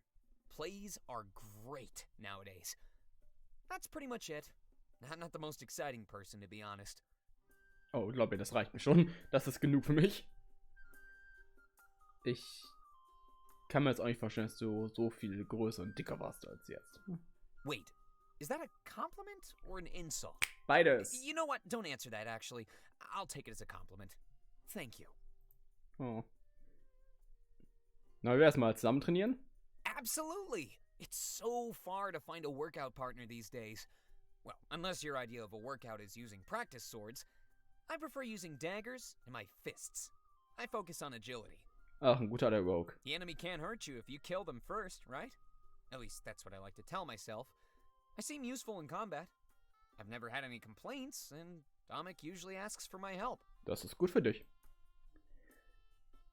Plays are great nowadays. That's pretty much it. I'm not the most exciting person, to be honest. Oh, ich glaube, das reicht mir schon. Das ist genug für mich. Ich kann mir jetzt auch nicht vorstellen, dass du so viel größer und dicker warst als jetzt. Wait, is that a compliment or an insult? Beides. You know what? Don't answer that, actually. I'll take it as a compliment. Thank you. Oh. Na, wir erstmal zusammen trainieren? Absolutely. It's so far to find a workout partner these days. Well, unless your idea of a workout is using practice swords, I prefer using daggers and my fists. I focus on agility. Ach, ein guter alter Rogue. The enemy can't hurt you if you kill them first, right? At least that's what I like to tell myself. I seem useful in combat. I've never had any complaints, and Domic usually asks for my help. Das ist gut für dich.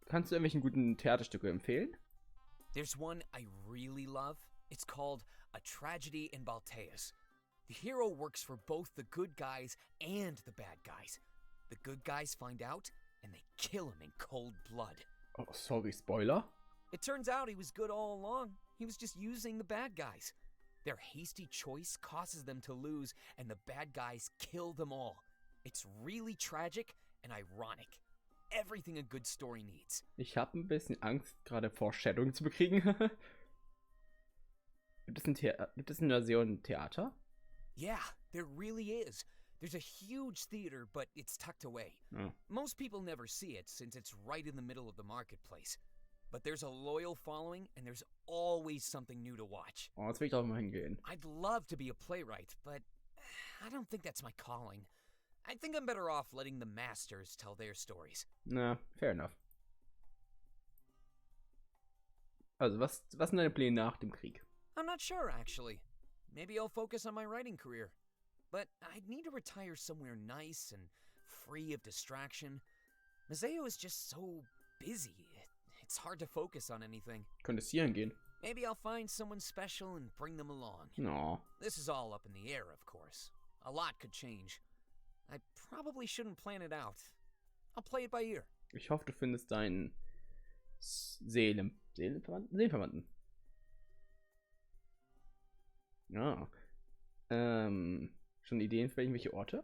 Kannst du irgendwelchen guten Theaterstücke empfehlen? There's one I really love. It's called A Tragedy in Balteus. The hero works for both the good guys and the bad guys. The good guys find out, and they kill him in cold blood. Oh, sorry, Spoiler. It turns out he was good all along. He was just using the bad guys. Their hasty choice causes them to lose, and the bad guys kill them all. It's really tragic and ironic. Everything a good story needs. Ich habe ein bisschen Angst, gerade Foreshadowing zu bekriegen. Gibt es in der Version Theater? Yeah, there really is. There's a huge theater, but it's tucked away. Oh. Most people never see it since it's right in the middle of the marketplace. But there's a loyal following, and there's always something new to watch. Oh, jetzt will ich doch mal hingehen. I'd love to be a playwright, but I don't think that's my calling. I think I'm better off letting the masters tell their stories. Na, fair enough. Also, was sind deine Pläne nach dem Krieg? I'm not sure, actually. Maybe I'll focus on my writing career. But I'd need to retire somewhere nice and free of distraction. Museo is just so busy. It's hard to focus on anything. Könntest hierhin gehen? Maybe I'll find someone special and bring them along. No. This is all up in the air, of course. A lot could change. I probably shouldn't plan it out. I'll play it by ear. Ich hoffe, du findest deinen Seelenverwandten. Ja. Schon Ideen für irgendwelche Orte?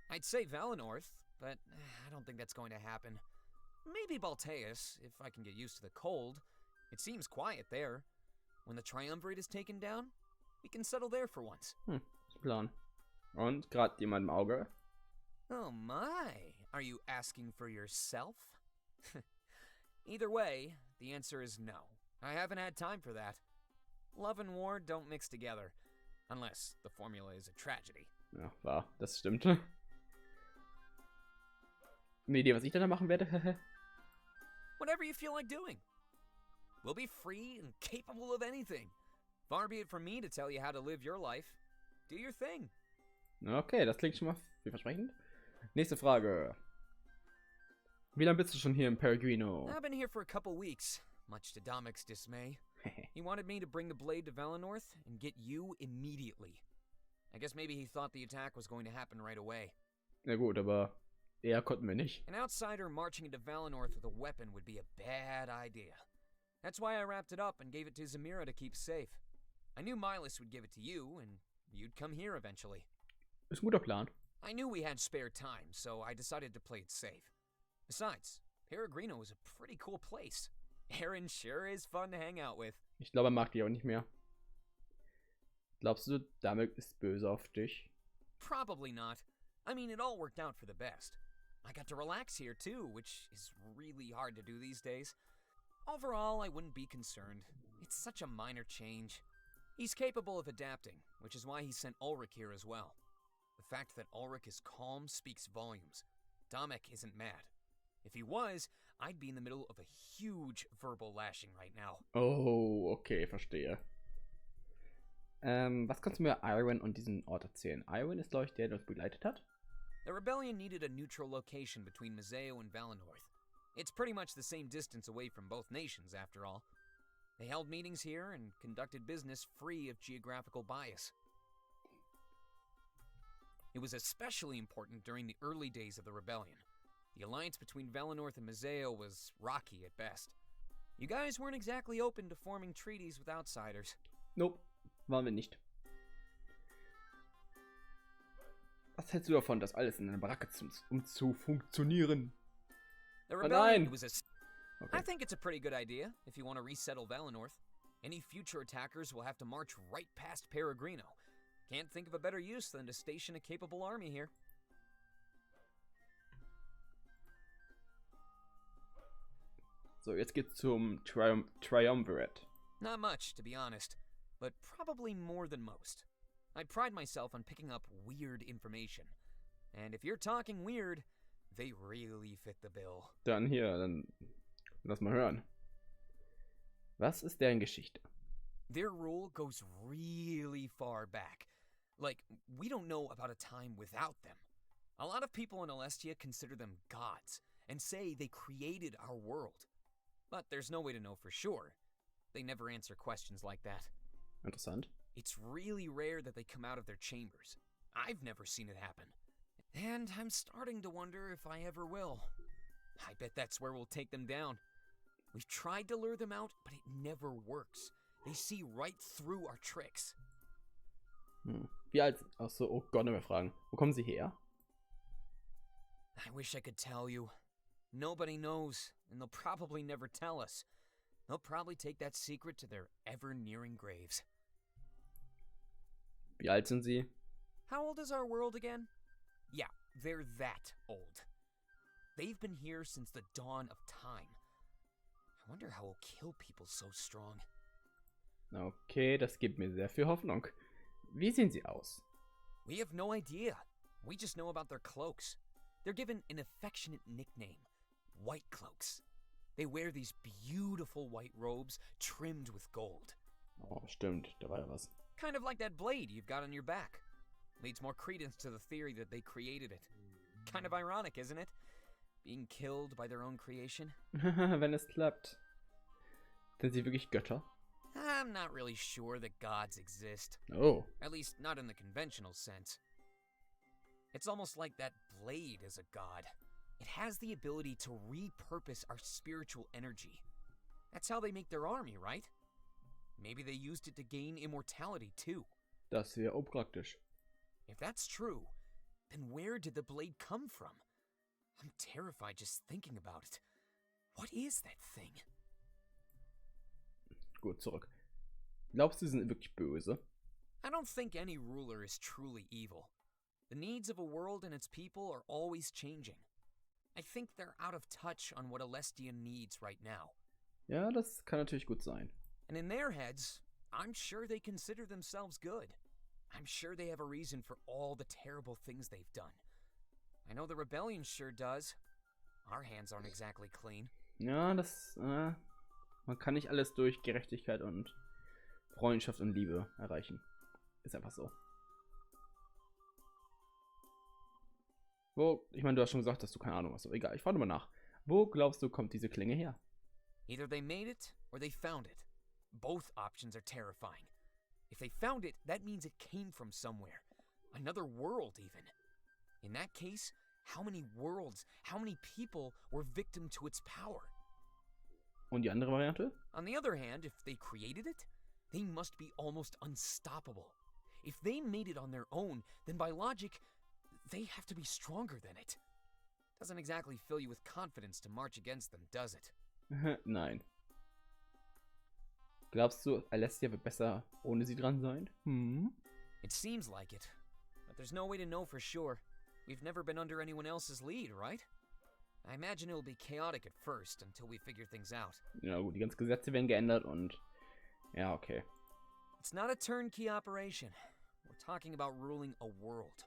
I'd say Valenorth, but I don't think that's going to happen. Maybe Balteus, if I can get used to the cold. It seems quiet there. When the Triumvirate is taken down, we can settle there for once. Plan. Und gerade jemand im Auge? Oh my, are you asking for yourself? Either way, the answer is no. I haven't had time for that. Love and war don't mix together, unless the formula is a tragedy. Ja, wahr, das stimmt. Eine Idee, was ich dann da machen werde? Whatever you feel like doing. We'll be free and capable of anything. Far be it from me to tell you how to live your life. Do your thing. Okay, das klingt schon mal vielversprechend. Nächste Frage. Wie lange bist du schon hier in Peregrino? I've been here for a couple weeks, much to Domic's dismay. He wanted me to bring the blade to Valenorth and get you immediately. I guess maybe he thought the attack was going to happen right away. Na gut, aber eher konnten wir nicht. An outsider marching into Valenorth with a weapon would be a bad idea. That's why I wrapped it up and gave it to Zamira to keep safe. I knew Milas would give it to you, and you'd come here eventually. Ist ein guter Plan. I knew we had spare time, so I decided to play it safe. Besides, Peregrino is a pretty cool place. Aaron sure is fun to hang out with. Ich glaube, er mag dich auch nicht mehr. Glaubst du, Damek ist böse auf dich? Probably not. I mean, it all worked out for the best. I got to relax here too, which is really hard to do these days. Overall, I wouldn't be concerned. It's such a minor change. He's capable of adapting, which is why he sent Ulrich here as well. The fact that Ulrich is calm speaks volumes. Domek isn't mad. If he was, I'd be in the middle of a huge verbal lashing right now. Oh, okay, verstehe. Was kannst du mir Iron und diesen Ort erzählen? Iron ist, glaube ich, der uns begleitet hat. The rebellion needed a neutral location between Museo and Valenorth. It's pretty much the same distance away from both nations, after all. They held meetings here and conducted business free of geographical bias. It was especially important during the early days of the rebellion. The alliance between Valenorth and Museo was rocky at best. You guys weren't exactly open to forming treaties with outsiders. Nope, waren wir nicht. Was hältst du davon, das alles in einer Baracke zu funktionieren? The rebellion nein! was Okay. I think it's a pretty good idea if you want to resettle Valenorth. Any future attackers will have to march right past Peregrino. Can't think of a better use than to station a capable army here. So, jetzt geht's zum Triumvirate. Not much, to be honest, but probably more than most. I pride myself on picking up weird information. And if you're talking weird, they really fit the bill. Dann lass mal hören. Was ist deren Geschichte? Their rule goes really far back. Like, we don't know about a time without them. A lot of people in Alestia consider them gods and say they created our world. But there's no way to know for sure. They never answer questions like that. Interessant. It's really rare that they come out of their chambers. I've never seen it happen. And I'm starting to wonder if I ever will. I bet that's where we'll take them down. We've tried to lure them out, but it never works. They see right through our tricks. Wie alt? Achso, oh Gott, noch mehr Fragen. Wo kommen sie her? I wish I could tell you. Nobody knows, and they'll probably never tell us. They'll probably take that secret to their ever-nearing graves. Wie alt sind sie? How old is our world again? Yeah, they're that old. They've been here since the dawn of time. I wonder how we'll kill people so strong. Okay, das gibt mir sehr viel Hoffnung. Wie sehen sie aus? We have no idea. We just know about their cloaks. They're given an affectionate nickname, White Cloaks. They wear these beautiful white robes trimmed with gold. Oh, stimmt, da war ja was. Kind of like that blade you've got on your back. Leads more credence to the theory that they created it. Kind of ironic, isn't it? Being killed by their own creation. Wenn es klappt. Sind sie wirklich Götter? I'm not really sure that gods exist. Oh. At least not in the conventional sense. It's almost like that blade is a god. It has the ability to repurpose our spiritual energy. That's how they make their army, right? Maybe they used it to gain immortality too. Das wäre auch praktisch. If that's true, then where did the blade come from? I'm terrified just thinking about it. What is that thing? Gut, zurück. Glaubst du, sie sind wirklich böse? I don't think any ruler is truly evil. The needs of a world and its people are always changing. I think they're out of touch on what Alestia needs right now. Ja, das kann natürlich gut sein. And in their heads, I'm sure they consider themselves good. I'm sure they have a reason for all the terrible things they've done. I know the rebellion sure does. Our hands aren't exactly clean. Ja, man kann nicht alles durch Gerechtigkeit und Freundschaft und Liebe erreichen. Ist einfach so. Ich meine, du hast schon gesagt, dass du keine Ahnung hast. Aber egal, ich frage mal nach. Wo glaubst du, kommt diese Klinge her? Either they made it or they found it. Both options are terrifying. If they found it, that means it came from somewhere. Another world, even. In that case, how many worlds, how many people were victim to its power? Und die andere Variante? On the other hand, if they created it, they must be almost unstoppable. If they made it on their own, then by logic, they have to be stronger than it. Doesn't exactly fill you with confidence to march against them, does it? Nein. Glaubst du, Alessia wird besser ohne sie dran sein? It seems like it, but there's no way to know for sure. We've never been under anyone else's lead, right? I imagine it'll be chaotic at first until we figure things out. Ja gut, die ganzen Gesetze werden geändert und ja, okay. It's not a turnkey operation. We're talking about ruling a world.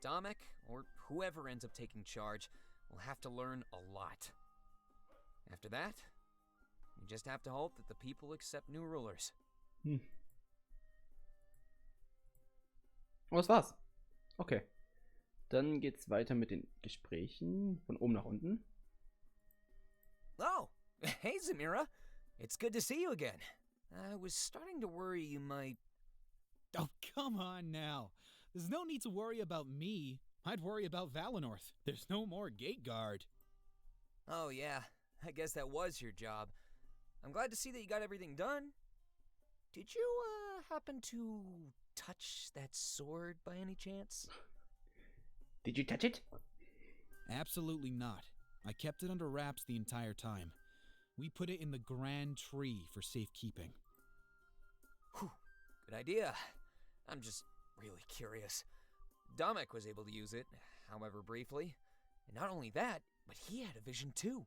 Domek, or whoever ends up taking charge, will have to learn a lot. After that, you just have to hope that the people accept new rulers. Und das war's. Okay. Dann geht's weiter mit den Gesprächen von oben nach unten. Oh, hey Zamira. It's good to see you again. I was starting to worry you might... Oh, come on now. There's no need to worry about me. I'd worry about Valenorth. There's no more gate guard. Oh yeah, I guess that was your job. I'm glad to see that you got everything done. Did you, happen to touch that sword by any chance? Did you touch it? Absolutely not. I kept it under wraps the entire time. We put it in the grand tree for safekeeping. Whew, good idea. I'm just really curious. Damek was able to use it, however briefly. And not only that, but he had a vision too.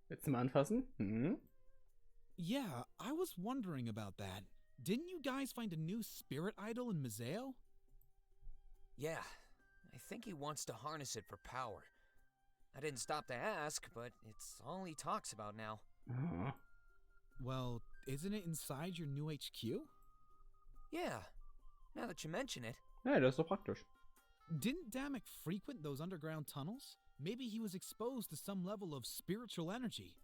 Willst du mal anfassen? Hm? Yeah, I was wondering about that. Didn't you guys find a new spirit idol in Mazeo? Yeah, I think he wants to harness it for power. I didn't stop to ask, but it's all he talks about now. Oh. Well, isn't it inside your new HQ? Yeah, now that you mention it. Ja, das ist doch praktisch. Didn't Damek frequent those underground tunnels? Maybe he was exposed to some level of spiritual energy.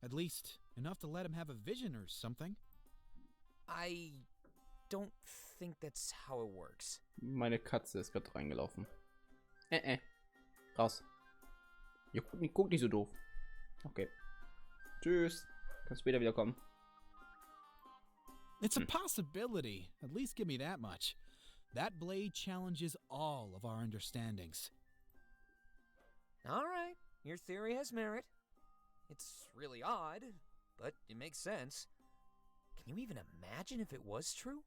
At least, enough to let him have a vision or something. I don't think that's how it works. Meine Katze ist gerade reingelaufen. Raus. Ja, guck nicht so doof. Okay. Tschüss. Kannst später wieder kommen. It's a possibility. At least give me that much. That blade challenges all of our understandings. All right, your theory has merit. It's really odd, but it makes sense. Can you even imagine if it was true?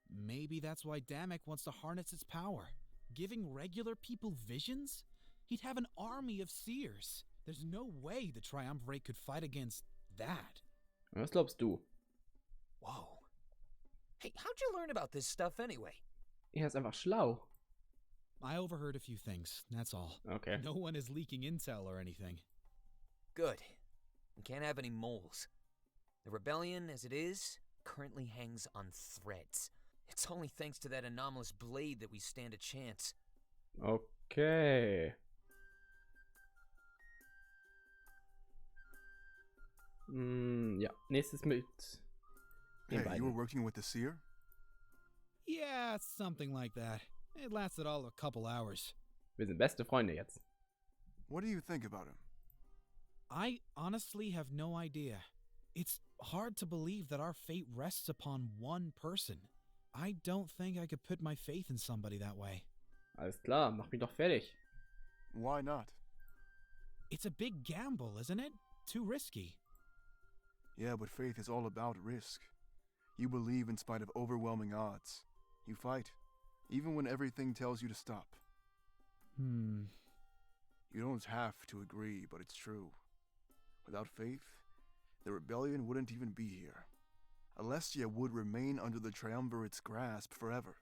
Maybe that's why Damek wants to harness its power. Giving regular people visions? He'd have an army of seers. There's no way the Triumvirate could fight against that. Was glaubst du? Whoa. Hey, how'd you learn about this stuff anyway? Er ist einfach schlau. I overheard a few things, that's all. Okay. No one is leaking intel or anything. Good. We can't have any moles. The rebellion, as it is, currently hangs on threads. It's only thanks to that anomalous blade that we stand a chance. Okay. Ja, nächstes mit den Hey, you were beiden. working with the Seer? Yeah, something like that. It lasted all a couple hours. Wir sind beste Freunde jetzt. What do you think about him? I honestly have no idea. It's hard to believe that our fate rests upon one person. I don't think I could put my faith in somebody that way. Alles klar, mach mich doch fertig. Why not? It's a big gamble, isn't it? Too risky. Yeah, but faith is all about risk. You believe in spite of overwhelming odds. You fight, even when everything tells you to stop. You don't have to agree, but it's true. Without faith, the rebellion wouldn't even be here. Alestia would remain under the Triumvirate's grasp forever.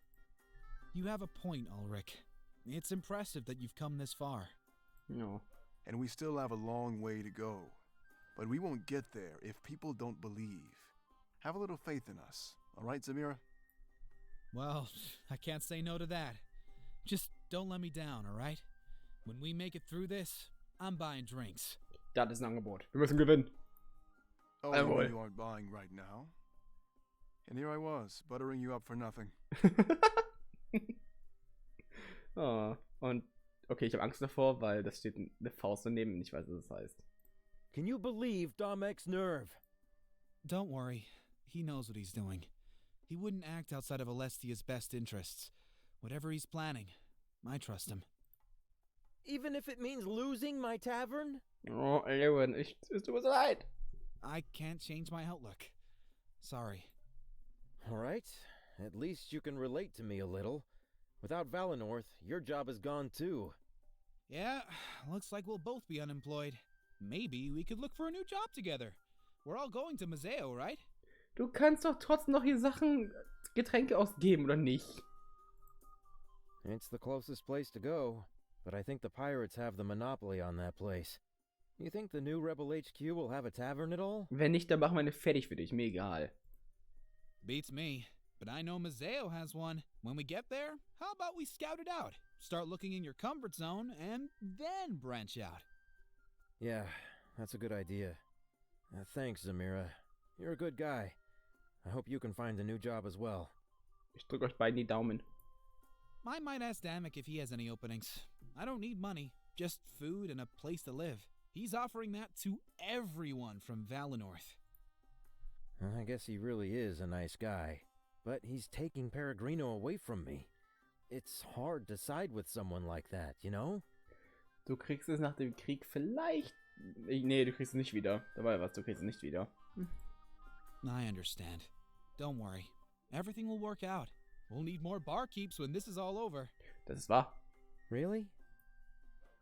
You have a point, Ulrich. It's impressive that you've come this far. Ja. And we still have a long way to go. But we won't get there if people don't believe. Have a little faith in us, all right, Zamira? Well, I can't say no to that. Just don't let me down, all right? When we make it through this, I'm buying drinks. Das ist ein Angebot. Wir müssen gewinnen. Oh, Jawohl. you aren't buying right now. And here I was, buttering you up for nothing. Oh, und okay, ich habe Angst davor, weil das steht eine Faust daneben und ich weiß, was das heißt. Can you believe Damek's nerve? Don't worry. He knows what he's doing. He wouldn't act outside of Alestia's best interests. Whatever he's planning, I trust him. Even if it means losing my tavern? Oh, Lewin, es tut mir so leid. I can't change my outlook. Sorry. All right. At least you can relate to me a little. Without Valenorth, your job is gone too. Yeah, looks like we'll both be unemployed. Maybe we could look for a new job together. We're all going to Mazeo, right? Du kannst doch trotzdem noch hier Sachen, Getränke ausgeben, oder nicht? It's the closest place to go, but I think the pirates have the monopoly on that place. You think the new Rebel HQ will have a tavern at all? Wenn nicht, dann machen wir eine fertig für dich, mir egal. Beats me. But I know Mazeo has one. When we get there, how about we scout it out? Start looking in your comfort zone, and then branch out. Yeah, that's a good idea. Thanks, Zamira. You're a good guy. I hope you can find a new job as well. Ich drücke euch beiden die Daumen. I might ask Damek if he has any openings. I don't need money, just food and a place to live. He's offering that to everyone from Valenorth. I guess he really is a nice guy. But he's taking Peregrino away from me. It's hard to side with someone like that, you know? Du kriegst es nach dem Krieg vielleicht... Nee, du kriegst es nicht wieder. Dabei was, du kriegst es nicht wieder. I understand. Don't worry. Everything will work out. We'll need more barkeeps when this is all over. Das ist wahr. Really?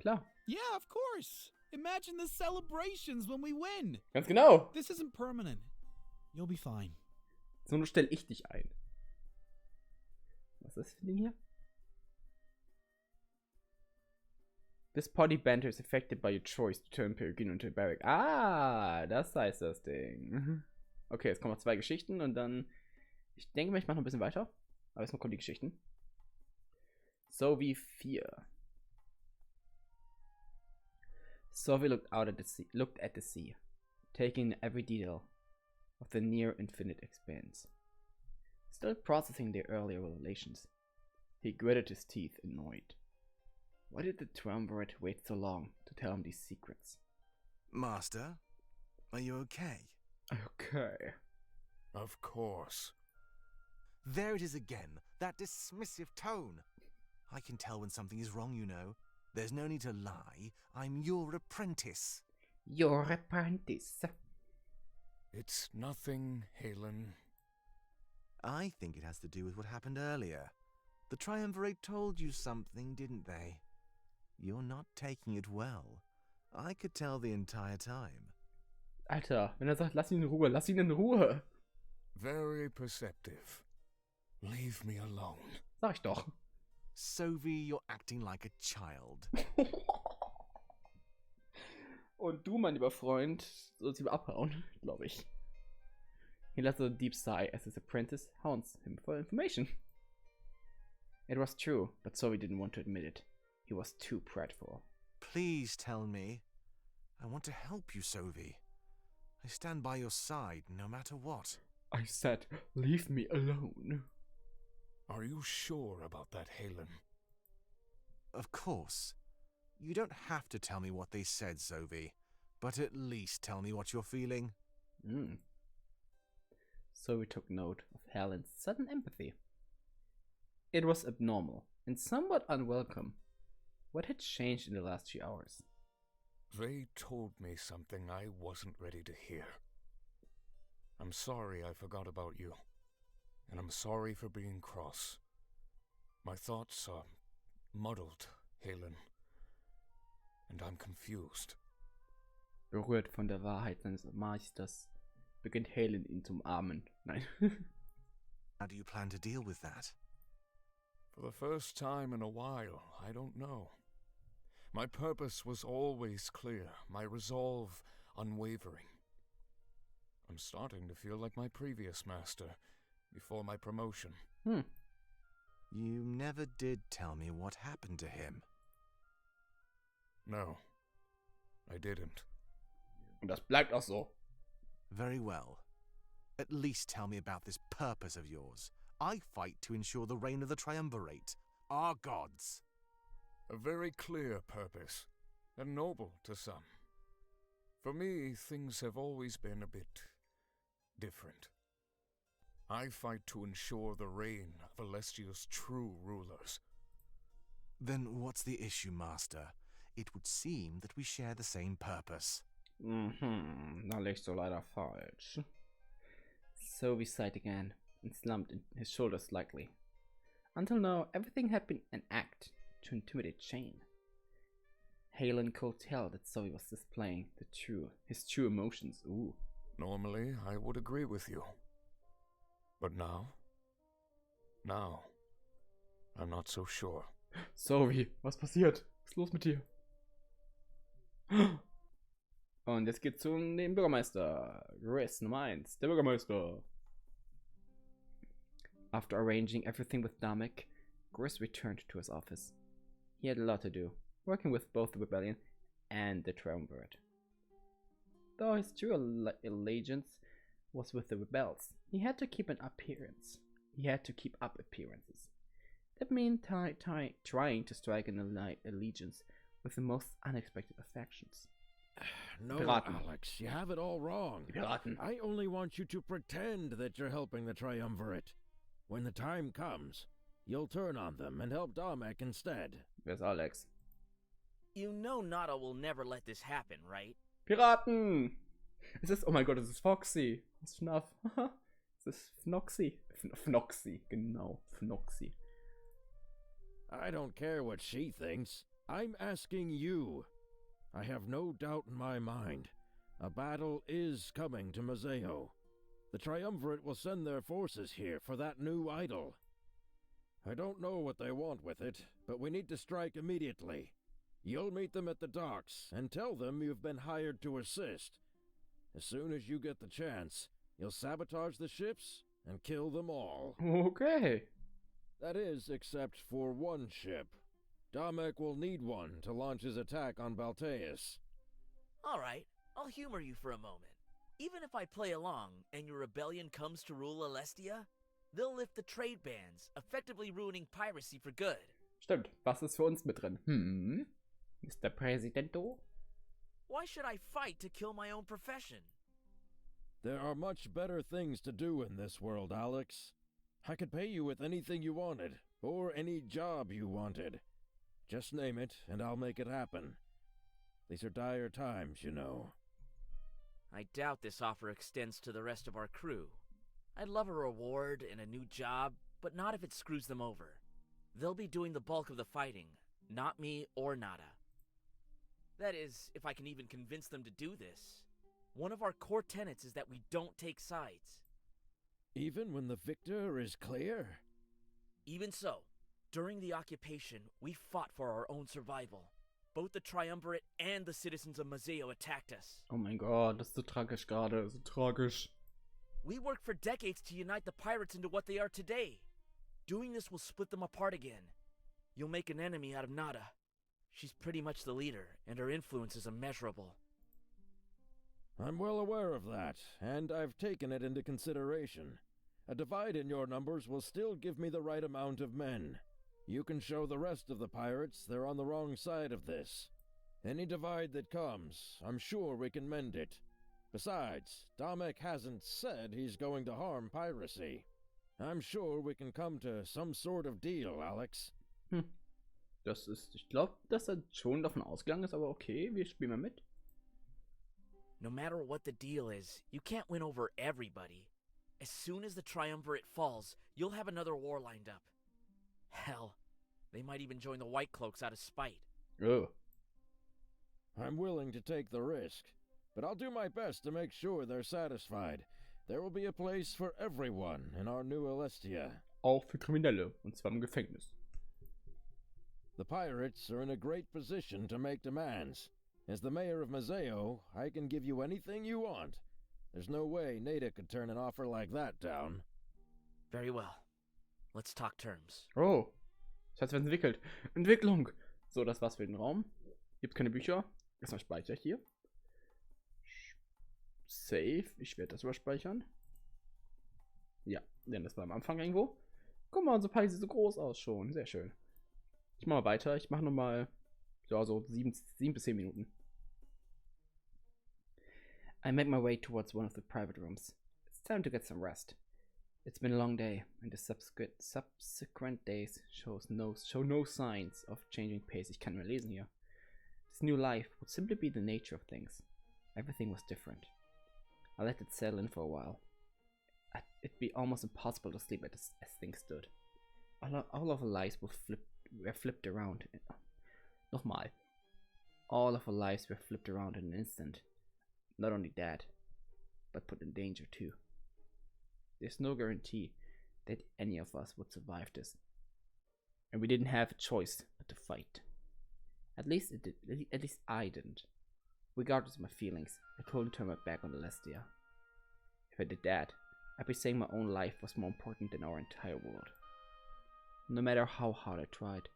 Klar. Yeah, of course. Imagine the celebrations when we win. Ganz genau. This isn't permanent. You'll be fine. So, nun stelle ich dich ein. Was ist das für ein Ding hier? This party banter is affected by your choice to turn Peregrino into a barrack. Ah, das heißt das Ding. Okay, jetzt kommen noch 2 Geschichten und dann... Ich denke mal, ich mache noch ein bisschen weiter. Aber erstmal kommen die Geschichten. So wie 4. Sophie looked at the sea, taking in every detail of the near infinite expanse. Still processing their earlier revelations, he gritted his teeth, annoyed. Why did the triumvirate wait so long to tell him these secrets? Master, are you okay? Okay. Of course. There it is again, that dismissive tone. I can tell when something is wrong, you know. There's no need to lie. I'm your apprentice. Your apprentice. It's nothing, Halen. I think it has to do with what happened earlier. The triumvirate told you something, didn't they? You're not taking it well. I could tell the entire time. Alter, wenn sagt, lass ihn in Ruhe, lass ihn in Ruhe. Very perceptive. Leave me alone. Sag ich doch. Sophie, you're acting like a child. Und du, mein lieber Freund, sollst lieber abhauen, glaube ich. He let a deep sigh as his apprentice hounds him for information. It was true, but Sophie didn't want to admit it. He was too prideful. Please tell me. I want to help you, Sophie. I stand by your side no matter what. I said, leave me alone. Are you sure about that, Halen? Of course. You don't have to tell me what they said, Sophie, but at least tell me what you're feeling. Sophie took note of Helen's sudden empathy. It was abnormal and somewhat unwelcome. What had changed in the last few hours? They told me something I wasn't ready to hear. I'm sorry I forgot about you. And I'm sorry for being cross. My thoughts are muddled, Halen. And I'm confused. Berührt von der Wahrheit seines Meisters, beginnt Halen ihn zu umarmen. Nein. How do you plan to deal with that? For the first time in a while, I don't know. My purpose was always clear, my resolve unwavering. I'm starting to feel like my previous master, before my promotion. You never did tell me what happened to him. No, I didn't. Und das bleibt auch so. Very well. At least tell me about this purpose of yours. I fight to ensure the reign of the triumvirate, our gods. A very clear purpose, and noble to some. For me, things have always been a bit different. I fight to ensure the reign of Alestia's true rulers. Then what's the issue, Master? It would seem that we share the same purpose. Da liegst du leider falsch. Sophie sighed again and slumped his shoulders slightly. Until now, everything had been an act to intimidate Shane. Halen could tell that Sophie was displaying his true emotions. Ooh. Normally, I would agree with you. But now, I'm not so sure. Sophie, was passiert? Was ist los mit dir? Und jetzt geht's zum den Bürgermeister. Grace Nummer 1, der Bürgermeister. After arranging everything with Damek, Grace returned to his office. He had a lot to do, working with both the rebellion and the triumvirate. Though his true allegiance was with the rebels, he had to keep an appearance. He had to keep up appearances. That meant trying to strike an allegiance with the most unexpected affections. No, Piraten. Alex, you have it all wrong. Piraten. I only want you to pretend that you're helping the triumvirate. When the time comes, you'll turn on them and help Damek instead. Wer ist Alex? You know Nada will never let this happen, right? Piraten! Es ist, oh mein Gott, es ist Foxy. Aus FNAF. Das ist Fnoxy. Fnoxy, genau. Fnoxy. I don't care what she thinks. I'm asking you. I have no doubt in my mind. A battle is coming to Mazeo. The Triumvirate will send their forces here for that new idol. I don't know what they want with it, but we need to strike immediately. You'll meet them at the docks and tell them you've been hired to assist. As soon as you get the chance, you'll sabotage the ships and kill them all. Okay. That is, except for one ship. Damek will need one to launch his attack on Balteus. All right, I'll humor you for a moment. Even if I play along and your rebellion comes to rule Alestia, they'll lift the trade bans, effectively ruining piracy for good. Stimmt. Was ist für uns mit drin? Mr. Presidento? Why should I fight to kill my own profession? There are much better things to do in this world, Alex. I could pay you with anything you wanted, or any job you wanted. Just name it, and I'll make it happen. These are dire times, you know. I doubt this offer extends to the rest of our crew. I'd love a reward and a new job, but not if it screws them over. They'll be doing the bulk of the fighting, not me or Nada. That is, if I can even convince them to do this. One of our core tenets is that we don't take sides. Even when the victor is clear? Even so, during the occupation, we fought for our own survival. Both the Triumvirate and the citizens of Mazeo attacked us. Oh mein Gott, das ist so tragisch gerade. So tragisch. We worked for decades to unite the pirates into what they are today. Doing this will split them apart again. You'll make an enemy out of Nada. She's pretty much the leader, and her influence is immeasurable. I'm well aware of that, and I've taken it into consideration. A divide in your numbers will still give me the right amount of men. You can show the rest of the pirates they're on the wrong side of this. Any divide that comes, I'm sure we can mend it. Besides, Damek hasn't said he's going to harm piracy. I'm sure we can come to some sort of deal, Alex. Das ist, ich glaube, dass er schon davon ausgegangen ist, aber okay, wir spielen mal mit. No matter what the deal is, you can't win over everybody. As soon as the Triumvirate falls, you'll have another war lined up. Hell, they might even join the White Cloaks out of spite. Oh. I'm willing to take the risk, but I'll do my best to make sure they're satisfied. There will be a place for everyone in our new Alestia. Auch für Kriminelle, und zwar im Gefängnis. The pirates are in a great position to make demands. As the mayor of Mazeo, I can give you anything you want. There's no way Nada could turn an offer like that down. Very well. Let's talk terms. Oh. Das heißt, wir entwickelt. Entwicklung. So, das war's für den Raum. Gibt keine Bücher. Erstmal speichere ich hier. Save. Ich werde das überspeichern. Ja, denn das war am Anfang irgendwo. Guck mal, unser Pi sieht so groß aus schon. Sehr schön. Ich mache mal weiter. Ich mache nochmal so 7 bis 10 Minuten. I make my way towards one of the private rooms. It's time to get some rest. It's been a long day, and the subsequent days show no signs of changing pace. Ich kann nur lesen hier. This new life would simply be the nature of things. Everything was different. I let it settle in for a while. It'd be almost impossible to sleep as things stood. All of our lives were flipped around. Nochmal. All of our lives were flipped around in an instant. Not only that, but put in danger too. There's no guarantee that any of us would survive this. And we didn't have a choice but to fight. At least I didn't. Regardless of my feelings, I couldn't turn my back on Alestia. If I did that, I'd be saying my own life was more important than our entire world. No matter how hard I tried,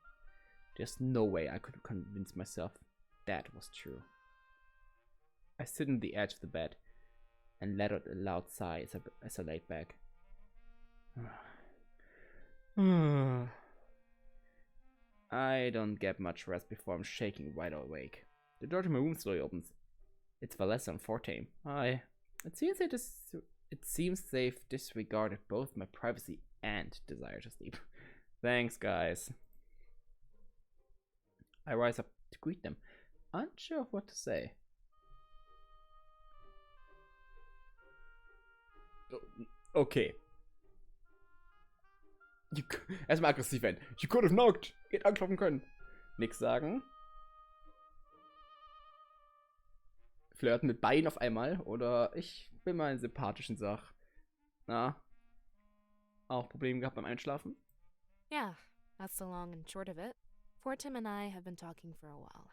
there's no way I could convince myself that was true. I sit on the edge of the bed and let out a loud sigh as I laid back. I don't get much rest before I'm shaking wide awake. The door to my room slowly opens. It's Valessa and Fortame. It seems they've disregarded both my privacy and desire to sleep. Thanks, guys. I rise up to greet them, unsure of what to say. Okay. Erstmal aggressiv werden. You could have knocked. Geht anklopfen können. Nix sagen. Flirten mit beiden auf einmal. Oder ich bin mal in sympathischen Sach. Na? Auch Probleme gehabt beim Einschlafen? Yeah, that's the long and short of it. Fortim and I have been talking for a while.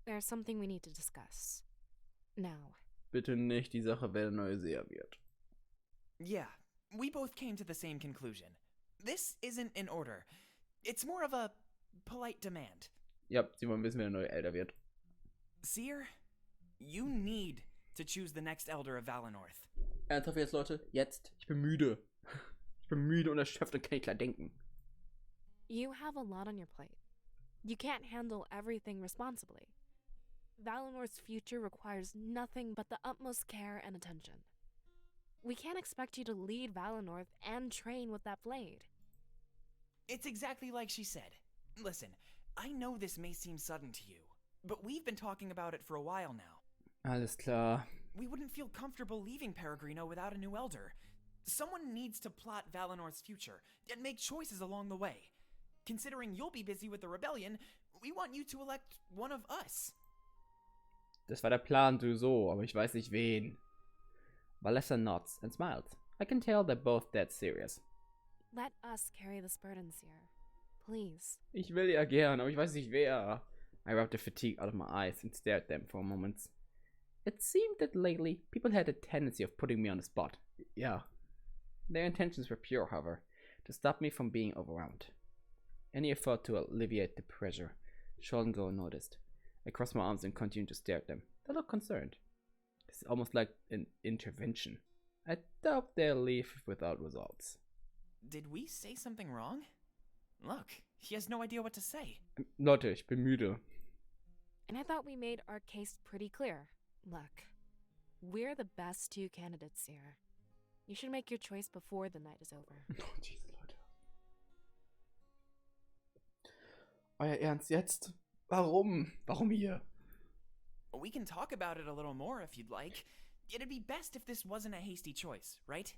There's something we need to discuss. Now. Bitte nicht die Sache, wer der neue Seher wird. Yeah, we both came to the same conclusion. This isn't in order. It's more of a polite demand. Ja, sie wollen wissen, wer der neue Elder wird. Seer, you need to choose the next elder of Valenorth. Ernsthaft jetzt, Leute? Jetzt? Ich bin müde. Ich bin müde und erschöpft und kann nicht klar denken. You have a lot on your plate. You can't handle everything responsibly. Valenor's future requires nothing but the utmost care and attention. We can't expect you to lead Valenorth and train with that blade. It's exactly like she said. Listen, I know this may seem sudden to you, but we've been talking about it for a while now. Alles klar. We wouldn't feel comfortable leaving Peregrino without a new elder. Someone needs to plot Valenor's future and make choices along the way. Considering you'll be busy with the rebellion, we want you to elect one of us. Das war der Plan, so, aber ich weiß nicht wen. Valessa nods and smiles. I can tell they're both dead serious. Let us carry this burden, Seer. Please. Ich will ja gern, aber ich weiß nicht wer. I rubbed the fatigue out of my eyes and stared at them for a moment. It seemed that lately people had a tendency of putting me on the spot. Yeah. Their intentions were pure, however, to stop me from being overwhelmed. Any effort to alleviate the pressure shouldn't go unnoticed. I crossed my arms and continued to stare at them. They looked concerned. This is almost like an intervention. I doubt they'll leave without results. Did we say something wrong? Look, he has no idea what to say. Leute, ich bin müde. And I thought we made our case pretty clear. Look, we're the best two candidates here. You should make your choice before the night is over. Oh, Jesus, Leute. Euer Ernst jetzt? Warum? Warum hier? We can talk about it a little more if you'd like. It'd be best if this wasn't a hasty choice, right?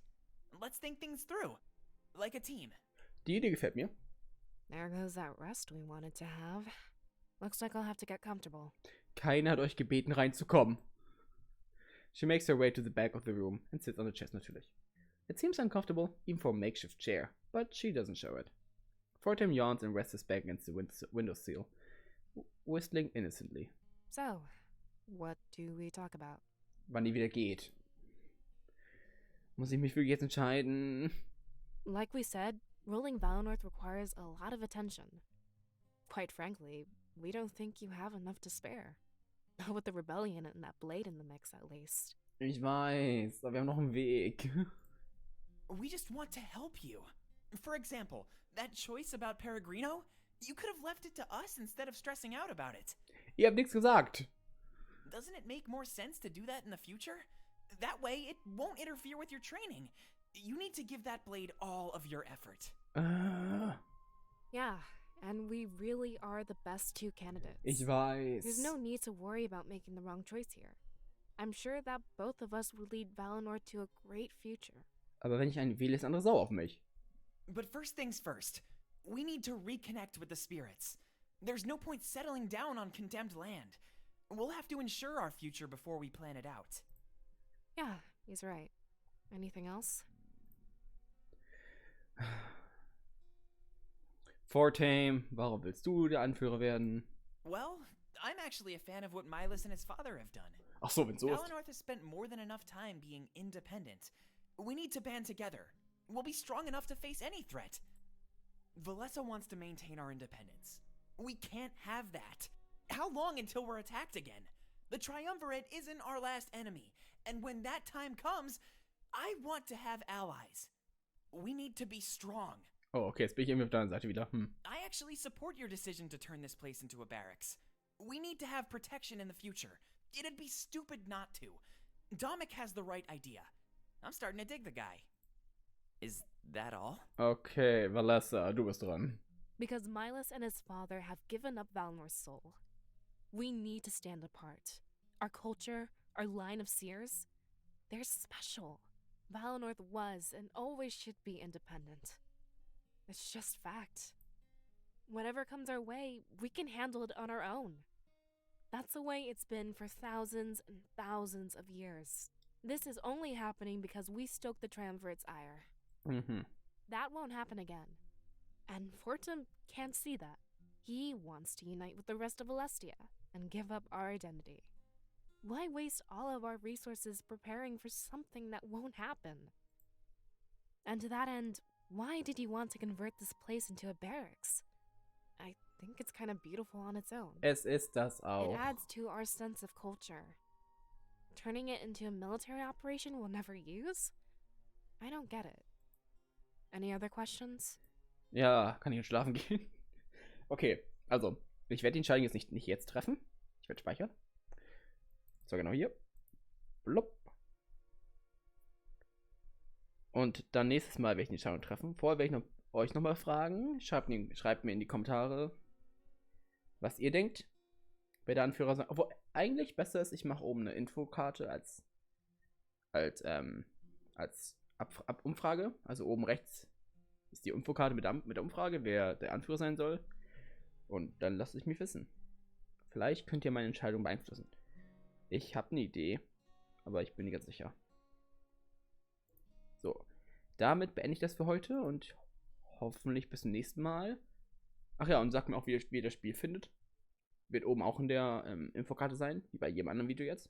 Let's think things through. Like a team. Die Idee gefällt mir. There goes that rest we wanted to have. Looks like I'll have to get comfortable. Keiner hat euch gebeten, reinzukommen. She makes her way to the back of the room and sits on the chest natürlich. It seems uncomfortable, even for a makeshift chair, but she doesn't show it. Fortem yawns and rests his back against the windowsill, whistling innocently. So, what do we talk about? Wann die wieder geht. Muss ich mich wirklich jetzt entscheiden? Like we said, ruling Valenorth requires a lot of attention. Quite frankly, we don't think you have enough to spare. Not with the rebellion and that blade in the mix, at least. Ich weiß, aber wir haben noch einen Weg. We just want to help you. For example, that choice about Peregrino, you could have left it to us instead of stressing out about it. Ihr habt nichts gesagt. Doesn't it make more sense to do that in the future? That way, it won't interfere with your training. You need to give that blade all of your effort. Yeah, and we really are the best two candidates. Ich weiß. There's no need to worry about making the wrong choice here. I'm sure that both of us would lead Valinor to a great future. Aber wenn ich einen wähle, ist andere sauer auf mich. But first things first, we need to reconnect with the spirits. There's no point settling down on condemned land. We'll have to ensure our future before we plan it out. Yeah, he's right. Anything else? Fortame, warum willst du der Anführer werden? Well, I'm actually a fan of what Milas and his father have done. Ach so, wenn's so ist. Valenorth has spent more than enough time being independent. We need to band together. We'll be strong enough to face any threat. Valessa wants to maintain our independence. We can't have that. How long until we're attacked again? The Triumvirate isn't our last enemy, and when that time comes, I want to have allies. We need to be strong. Oh, okay, jetzt bin ich irgendwie auf deiner Seite wieder. I actually support your decision to turn this place into a barracks. We need to have protection in the future. It'd be stupid not to. Domik has the right idea. I'm starting to dig the guy. Is that all? Okay, Valessa, du bist dran. Because Milas and his father have given up Valinor's soul. We need to stand apart. Our culture, our line of seers, they're special. Valinor was and always should be independent. It's just fact. Whatever comes our way, we can handle it on our own. That's the way it's been for thousands and thousands of years. This is only happening because we stoked the triumvirate's ire. Mhm. That won't happen again. And Fortum can't see that. He wants to unite with the rest of Alestia and give up our identity. Why waste all of our resources preparing for something that won't happen? And to that end, why did you want to convert this place into a barracks? I think it's kind of beautiful on its own. Es ist das auch. It adds to our sense of culture. Turning it into a military operation we'll never use? I don't get it. Any other questions? Ja, kann ich jetzt schlafen gehen? Okay, also, ich werde die Entscheidung jetzt nicht jetzt treffen. Ich werde speichern. So, genau hier. Blub. Und dann nächstes Mal werde ich die Entscheidung treffen. Vorher werde ich euch nochmal fragen. Schreibt mir in die Kommentare, was ihr denkt. Wer der Anführer sein. Obwohl, eigentlich besser ist, ich mache oben eine Infokarte als Umfrage. Also oben rechts ist die Infokarte mit der Umfrage, wer der Anführer sein soll. Und dann lasst es mich wissen. Vielleicht könnt ihr meine Entscheidung beeinflussen. Ich habe eine Idee, aber ich bin nicht ganz sicher. So, damit beende ich das für heute und hoffentlich bis zum nächsten Mal. Ach ja, und sagt mir auch, wie ihr das Spiel findet. Wird oben auch in der Infokarte sein, wie bei jedem anderen Video jetzt.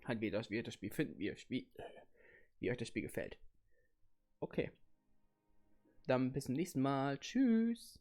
Halt, wie ihr das Spiel findet, wie euch das Spiel gefällt. Okay. Dann bis zum nächsten Mal. Tschüss.